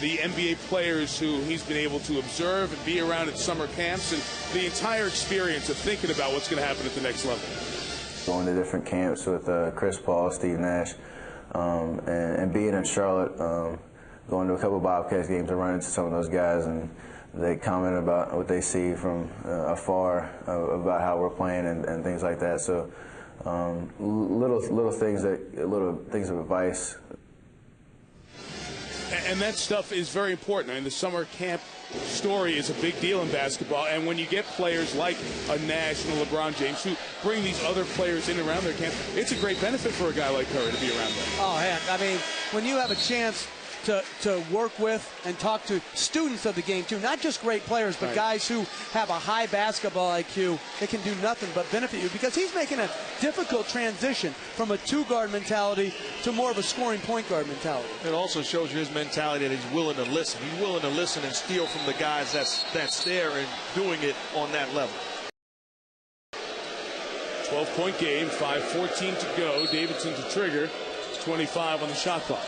the NBA players who he's been able to observe and be around at summer camps, and the entire experience of thinking about what's going to happen at the next level.
Going to different camps with Chris Paul, Steve Nash, and being in Charlotte, going to a couple of Bobcats games and running into some of those guys, and they comment about what they see from afar about how we're playing and things like that. So little things of advice.
And that stuff is very important. I mean, the summer camp story is a big deal in basketball. And when you get players like a Nash and a LeBron James who bring these other players in around their camp, it's a great benefit for a guy like Curry to be around them.
Oh, heck. I mean, when you have a chance to work with and talk to students of the game, too, not just great players, but guys who have a high basketball IQ, they can do nothing but benefit you, because he's making a difficult transition from a 2-guard mentality to more of a scoring point guard mentality.
It also shows you his mentality that he's willing to listen. He's willing to listen and steal from the guys that's there and doing it on that level.
12-point game, 5:14 to go. Davidson to trigger. 25 on the shot clock.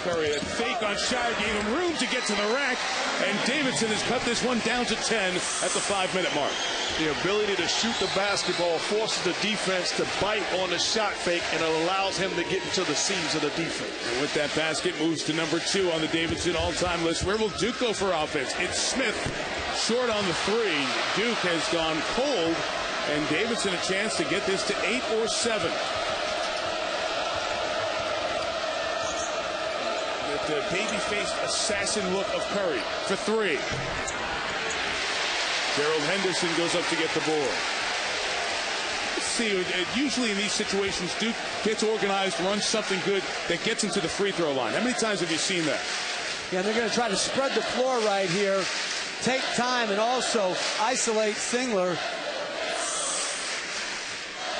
Curry, a fake on Shire, gave him room to get to the rack, and Davidson has cut this one down to 10 at the 5-minute mark.
The ability to shoot the basketball forces the defense to bite on the shot fake, and it allows him to get into the seams of the defense.
And with that basket, moves to number 2 on the Davidson all-time list. Where will Duke go for offense? It's Smith, short on the 3. Duke has gone cold, and Davidson a chance to get this to 8 or 7. The baby-faced assassin look of Curry for 3. Gerald Henderson goes up to get the board. Let's see, usually in these situations, Duke gets organized, runs something good that gets into the free throw line. How many times have you seen that?
Yeah, they're going to try to spread the floor right here, take time, and also isolate Singler.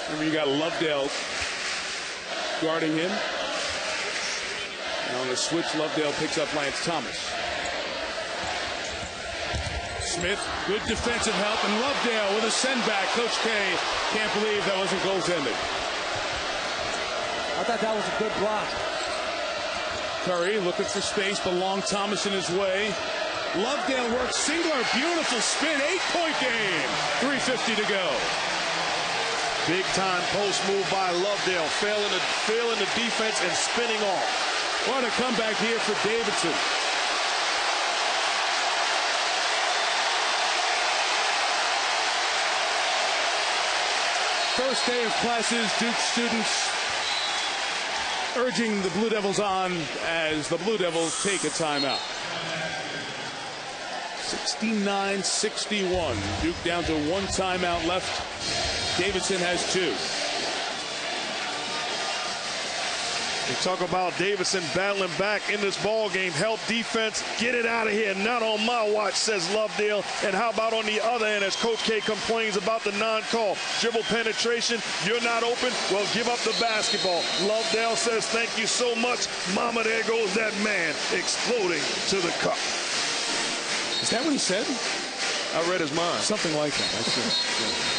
Remember, you got Lovedale guarding him. And on the switch, Lovedale picks up Lance Thomas. Smith, good defensive help, and Lovedale with a send-back. Coach K can't believe that wasn't goaltending.
I thought that was a good block.
Curry looking for space, the long Thomas in his way. Lovedale works, Singler, beautiful spin, 8-point game. 3:50 to go.
Big time post move by Lovedale, failing the defense and spinning off.
What a comeback here for Davidson. First day of classes, Duke students urging the Blue Devils on as the Blue Devils take a timeout. 69-61. Duke down to one timeout left. Davidson has two.
We talk about Davidson battling back in this ball game. Help defense, get it out of here. Not on my watch, says Lovedale. And how about on the other end as Coach K complains about the non-call? Dribble penetration, you're not open, well, give up the basketball. Lovedale says, thank you so much. Mama, there goes that man exploding to the cup.
Is that what he said?
I read his mind.
Something like that. That's it. Yeah.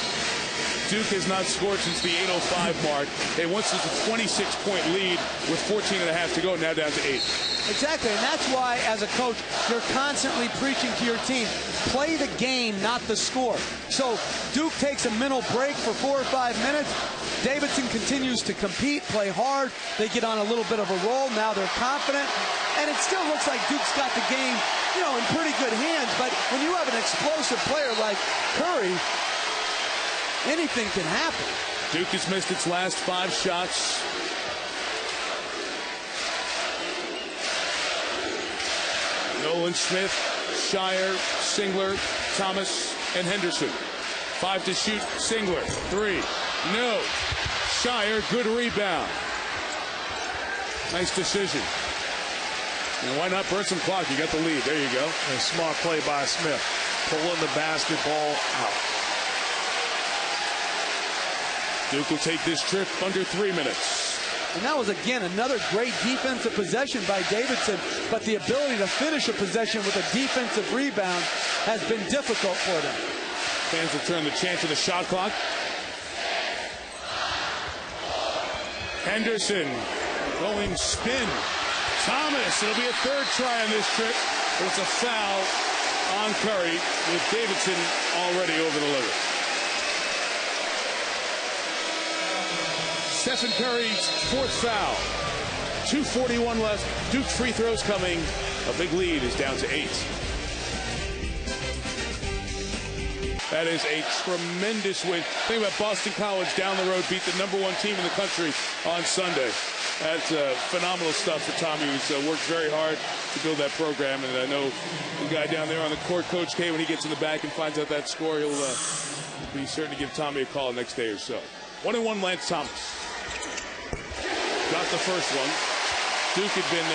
Duke has not scored since the 8:05 mark. They once was a 26-point lead with 14 and a half to go, now down to 8.
Exactly, and that's why, as a coach, you're constantly preaching to your team, play the game, not the score. So Duke takes a mental break for 4 or 5 minutes. Davidson continues to compete, play hard. They get on a little bit of a roll. Now they're confident. And it still looks like Duke's got the game, in pretty good hands. But when you have an explosive player like Curry, anything can happen.
Duke has missed its last 5 shots. Nolan Smith, Shire, Singler, Thomas, and Henderson. 5 to shoot. Singler, 3. No. Shire, good rebound. Nice decision. And why not burn some clock? You got the lead. There you go.
A smart play by Smith. Pulling the basketball out.
Duke will take this trip under 3 minutes.
And that was, again, another great defensive possession by Davidson, but the ability to finish a possession with a defensive rebound has been difficult for them.
Fans will turn the chant to the shot clock. Henderson going spin. Thomas, it'll be a 3rd try on this trip, but it's a foul on Curry with Davidson already over the limit. Stephen Curry's 4th foul. 2:41 left. Duke free throws coming. A big lead is down to 8. That is a tremendous win. Think about Boston College down the road, beat the #1 team in the country on Sunday. That's phenomenal stuff for Tommy, who's worked very hard to build that program. And I know the guy down there on the court, Coach K, when he gets in the back and finds out that score, he'll be certain to give Tommy a call next day or so. 1-1 Lance Thomas. Got the first one. Duke had been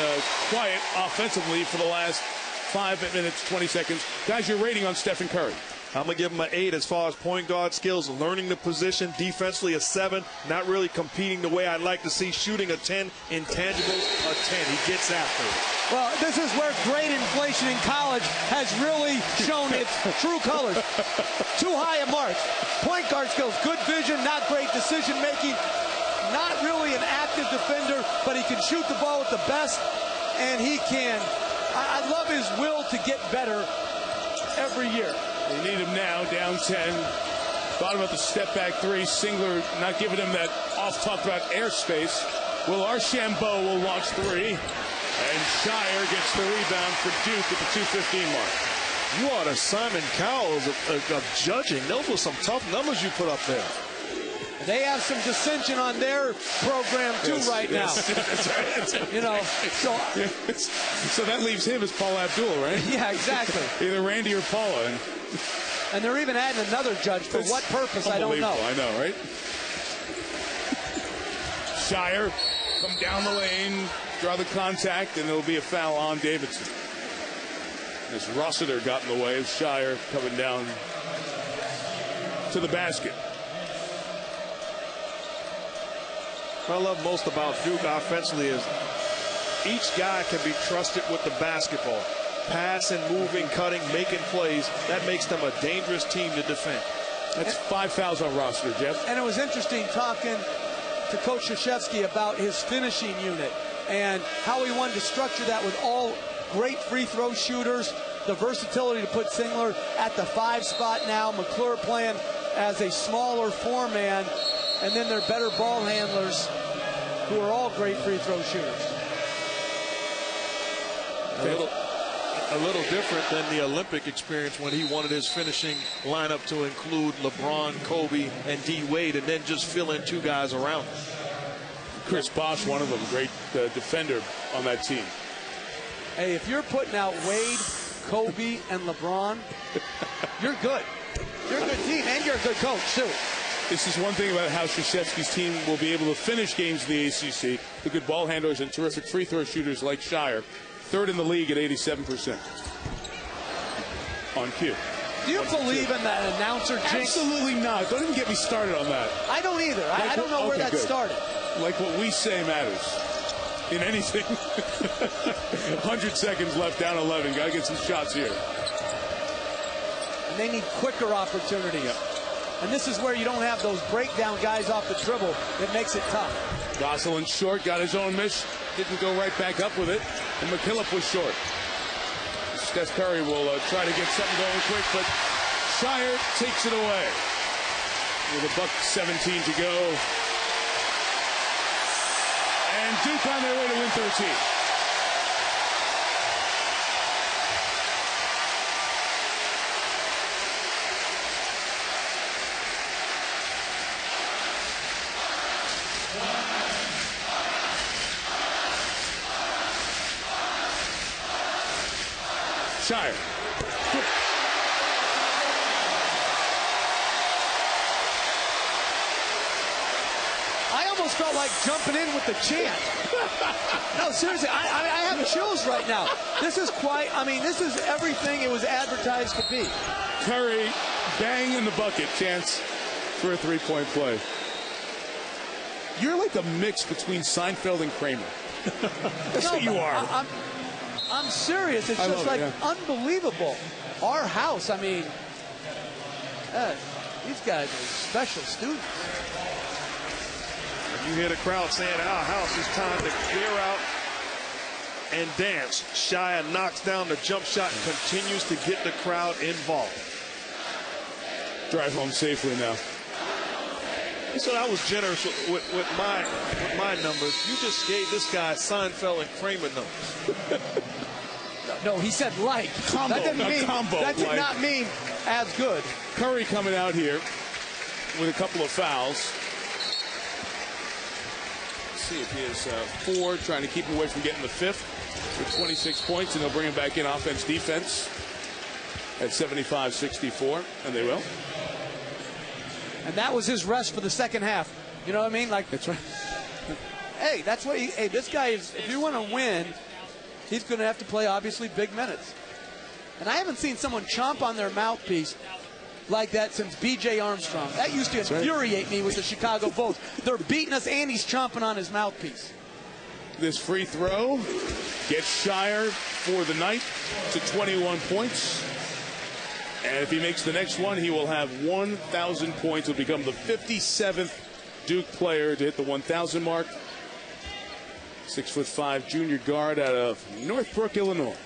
quiet offensively for the last 5 minutes, 20 seconds. Guys, your rating on Stephen Curry?
I'm going to give him an 8 as far as point guard skills, learning the position, defensively a 7, not really competing the way I'd like to see, shooting a 10, intangibles a 10. He gets after it.
Well, this is where grade inflation in college has really shown its true colors. Too high a mark. Point guard skills, good vision, not great decision making. Not really an active defender, but he can shoot the ball with the best, and he can. I love his will to get better every year.
They need him now, down 10. Thought about the step-back 3. Singler not giving him that oft-talked about airspace. Will Archambault will launch 3. And Shire gets the rebound for Duke at the 2:15 mark.
You are the Simon Cowell of judging. Those were some tough numbers you put up there.
They have some dissension on their program too now.
That's right.
You know,
so that leaves him as Paul Abdul, right?
Yeah, exactly.
Either Randy or Paula.
And they're even adding another judge. For what purpose, I don't know.
I know, right? Shire come down the lane, draw the contact, and there'll be a foul on Davidson. As Rossiter got in the way of Shire coming down to the basket.
What I love most about Duke offensively is each guy can be trusted with the basketball. Passing, moving, cutting, making plays. That makes them a dangerous team to defend.
That's 5 fouls on Rossiter, Jeff.
And it was interesting talking to Coach Krzyzewski about his finishing unit and how he wanted to structure that with all great free throw shooters, the versatility to put Singler at the 5 spot now, McClure playing as a smaller 4-man, and then their better ball handlers who are all great free throw shooters.
A little different than the Olympic experience when he wanted his finishing lineup to include LeBron, Kobe, and D. Wade, and then just fill in 2 guys around him.
Chris Bosh, one of them, great defender on that team.
Hey, if you're putting out Wade, Kobe, and LeBron, you're good. You're a good team, and you're a good coach, too.
This is one thing about how Krzyzewski's team will be able to finish games in the ACC. The good ball handlers and terrific free throw shooters like Shire. 3rd in the league at 87% on cue.
Do you believe in that announcer jinx?
Absolutely not. Don't even get me started on that.
I don't either. I don't know where that started.
Like what we say matters in anything. 100 seconds left, down 11. Got to get some shots here.
And they need quicker opportunity.
Yep.
And this is where you don't have those breakdown guys off the dribble. It makes it tough.
Gosselin short, got his own miss. Didn't go right back up with it. And McKillop was short. Steph Curry will try to get something going quick, but Shire takes it away. With $1:17 to go. And Duke on their way to win 13. Shire.
I almost felt like jumping in with the chant. No, seriously, I have chills right now. This is this is everything it was advertised to be.
Curry, bang in the bucket, chance for a 3-point play. You're like a mix between Seinfeld and Kramer. That's what you are.
I'm serious. It's just unbelievable. Our house, these guys are special students.
You hear the crowd saying, our house, is time to clear out and dance. Shire knocks down the jump shot and continues to get the crowd involved.
Drive home safely now.
He said I was generous with my numbers. You just gave this guy Seinfeld and Kramer numbers.
No, he said like.
Combo,
that didn't mean,
combo.
That did not mean as good.
Curry coming out here with a couple of fouls. Let's see if he has 4, trying to keep him away from getting the 5th with 26 points, and they'll bring him back in offense, defense at 75-64, and they will.
And that was his rest for the second half. You know what I mean? Like,
that's right.
Hey, that's what this guy is. If you want to win, he's going to have to play, obviously, big minutes. And I haven't seen someone chomp on their mouthpiece like that since B.J. Armstrong. That used to infuriate me with the Chicago Bulls. They're beating us, and he's chomping on his mouthpiece.
This free throw gets Shire for the night to 21 points. And if he makes the next one, he will have 1,000 points. He'll become the 57th Duke player to hit the 1,000 mark. 6'5" junior guard out of Northbrook, Illinois.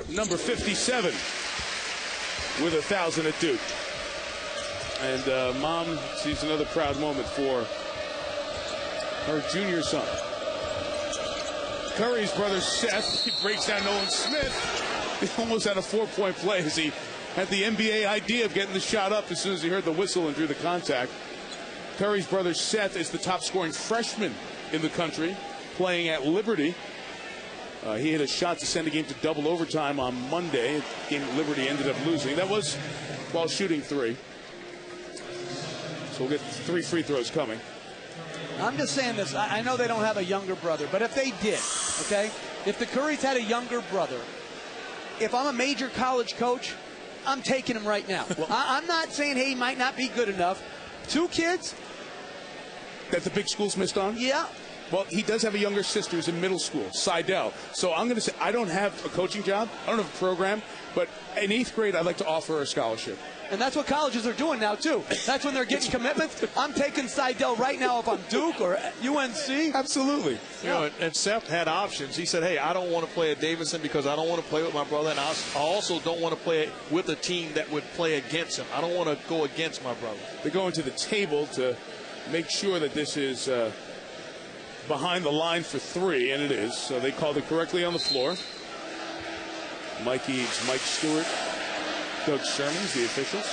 Number 57 with 1,000 at Duke. And Mom sees another proud moment for her junior son. Curry's brother Seth, he breaks down Nolan Smith. He almost had a 4-point play as he had the NBA idea of getting the shot up as soon as he heard the whistle and drew the contact. Curry's brother Seth is the top scoring freshman in the country, playing at Liberty. He hit a shot to send the game to double overtime on Monday. The game at Liberty ended up losing. That was while shooting 3. So we'll get 3 free throws coming.
I'm just saying this. I know they don't have a younger brother, but if they did, okay, if the Currys had a younger brother, if I'm a major college coach, I'm taking him right now. Well, I'm not saying, hey, he might not be good enough. 2 kids
that the big schools missed on?
Yeah.
Well, he does have a younger sister who's in middle school, Seidel. So I'm going to say I don't have a coaching job. I don't have a program. But in 8th grade, I'd like to offer her a scholarship.
And that's what colleges are doing now, too. That's when they're getting commitments. I'm taking Seidel right now if I'm Duke or UNC.
Absolutely.
You know, and Seth had options. He said, hey, I don't want to play at Davidson because I don't want to play with my brother. And I also don't want to play with a team that would play against him. I don't want to go against my brother.
They're going to the table to make sure that this is behind the line for 3, and it is. So they called it correctly on the floor. Mike Eads, Mike Stewart, Doug Shermans, the officials.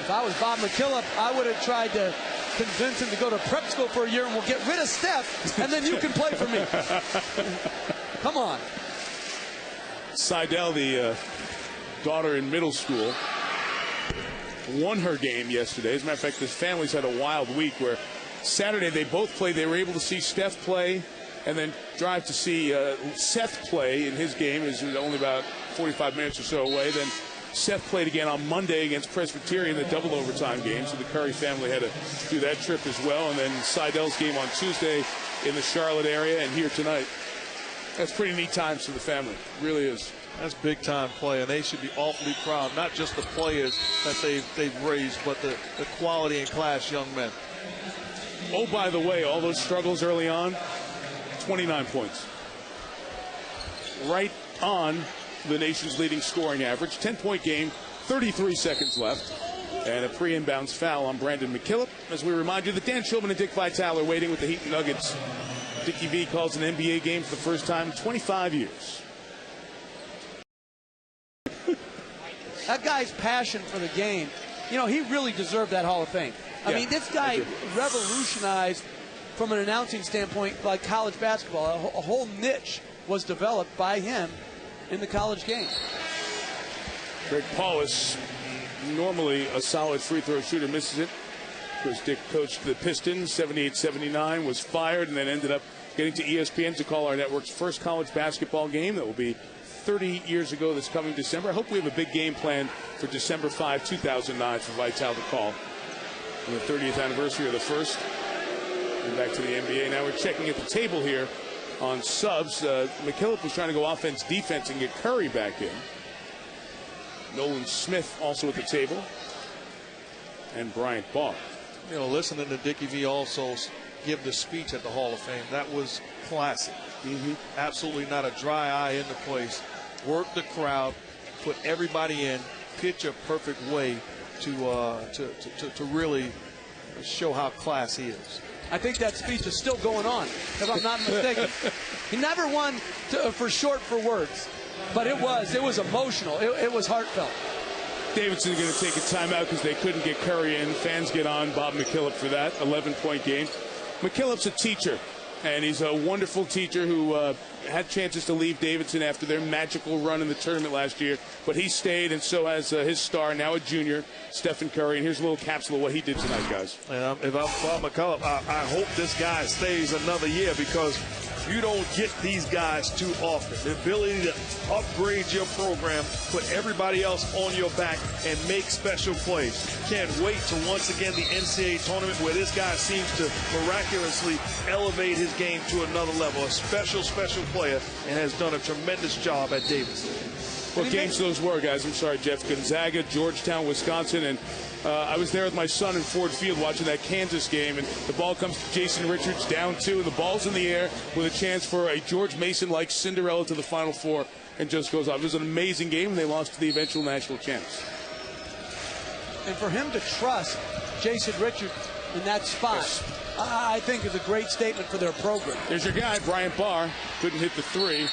If I was Bob McKillop, I would have tried to convince him to go to prep school for a year and we'll get rid of Steph, and then you can play for me. Come on.
Seidel, the daughter in middle school, won her game yesterday. As a matter of fact, this family's had a wild week where Saturday they both played. They were able to see Steph play and then drive to see Seth play in his game. It was only about 45 minutes or so away. Then Seth played again on Monday against Presbyterian, the double overtime game. So the Curry family had to do that trip as well. And then Seidel's game on Tuesday in the Charlotte area and here tonight. That's pretty neat times for the family. It really is.
That's big time play, and they should be awfully proud, not just the players that they've raised, but the quality and class young men.
Oh, by the way, all those struggles early on, 29 points. Right on the nation's leading scoring average. 10-point game, 33 seconds left. And a pre-inbounds foul on Brandon McKillop. As we remind you that Dan Shulman and Dick Vitale are waiting with the Heat and Nuggets. Dickie V calls an NBA game for the first time in 25 years.
That guy's passion for the game, you know, he really deserved that Hall of Fame. I mean, this guy revolutionized, from an announcing standpoint, like college basketball. A whole niche was developed by him in the college game.
Greg Paulus, normally a solid free throw shooter, misses it. Because Dick coached the Pistons, 78-79, was fired, and then ended up getting to ESPN to call our network's first college basketball game. That will be 30 years ago this coming December. I hope we have a big game planned for December 5, 2009 for Vitale to call. On the 30th anniversary of the first. And back to the NBA. Now we're checking at the table here on subs. McKillop was trying to go offense, defense, and get Curry back in. Nolan Smith also at the table. And Bryant Barr.
You know, listening to Dickie V also give the speech at the Hall of Fame, that was classic. Absolutely not a dry eye in the place. Work the crowd, put everybody in, pitch a perfect way to really show how classy he is.
I think that speech is still going on, if I'm not mistaken. He never won for short for words, but it was emotional. It was heartfelt.
Davidson's going to take a timeout because they couldn't get Curry in. Fans get on Bob McKillop for that 11-point game. McKillop's a teacher, and he's a wonderful teacher who had chances to leave Davidson after their magical run in the tournament last year, but he stayed, and so has his star, now a junior, Stephen Curry. And here's a little capsule of what he did tonight, guys.
And if I'm Bob McKillop, I hope this guy stays another year, because you don't get these guys too often. The ability to upgrade your program, put everybody else on your back, and make special plays. Can't wait to once again the NCAA tournament, where this guy seems to miraculously elevate his game to another level. A special, special player, and has done a tremendous job at Davidson.
What games those were, guys? I'm sorry, Jeff. Gonzaga, Georgetown, Wisconsin, and I was there with my son in Ford Field watching that Kansas game, and the ball comes to Jason Richards down 2, and the ball's in the air with a chance for a George Mason-like Cinderella to the Final Four, and just goes off. It was an amazing game, and they lost to the eventual national champs.
And for him to trust Jason Richards in that spot, I think is a great statement for their program.
There's your guy, Bryant Barr. Couldn't hit the 3.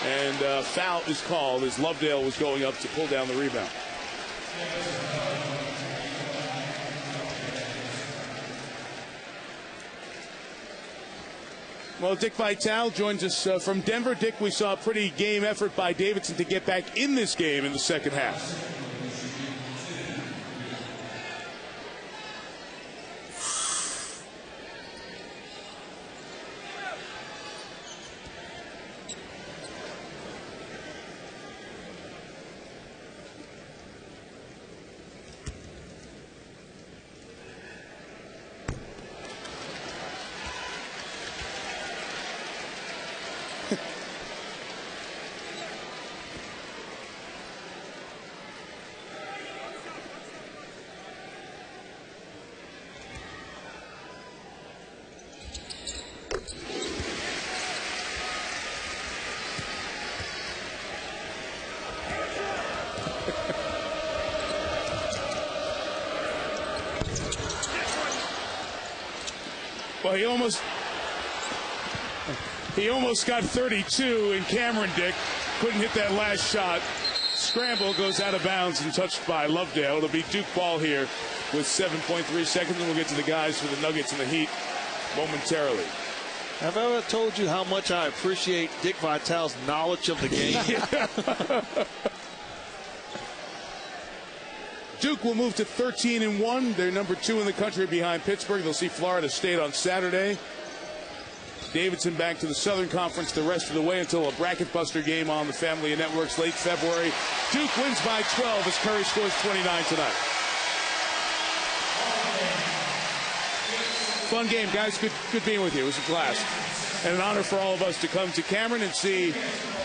And foul is called as Lovedale was going up to pull down the rebound. Well, Dick Vitale joins us from Denver. Dick, we saw a pretty game effort by Davidson to get back in this game in the second half. Well, he almost got 32 in Cameron, Dick. Couldn't hit that last shot. Scramble goes out of bounds and touched by Lovedale. It'll be Duke ball here with 7.3 seconds, and we'll get to the guys for the Nuggets and the Heat momentarily.
Have I ever told you how much I appreciate Dick Vitale's knowledge of the game?
Duke will move to 13-1. They're number 2 in the country behind Pittsburgh. They'll see Florida State on Saturday. Davidson back to the Southern Conference the rest of the way until a bracket buster game on the Family of Networks late February. Duke wins by 12 as Curry scores 29 tonight. Fun game, guys. Good being with you. It was a blast. And an honor for all of us to come to Cameron and see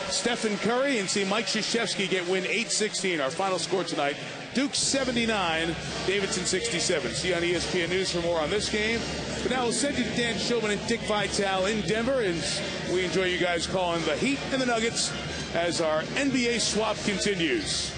Stephen Curry and see Mike Krzyzewski get win 8-16. Our final score tonight, Duke 79, Davidson 67. See you on ESPN News for more on this game. But now we'll send you to Dan Shulman and Dick Vitale in Denver, and we enjoy you guys calling the Heat and the Nuggets as our NBA swap continues.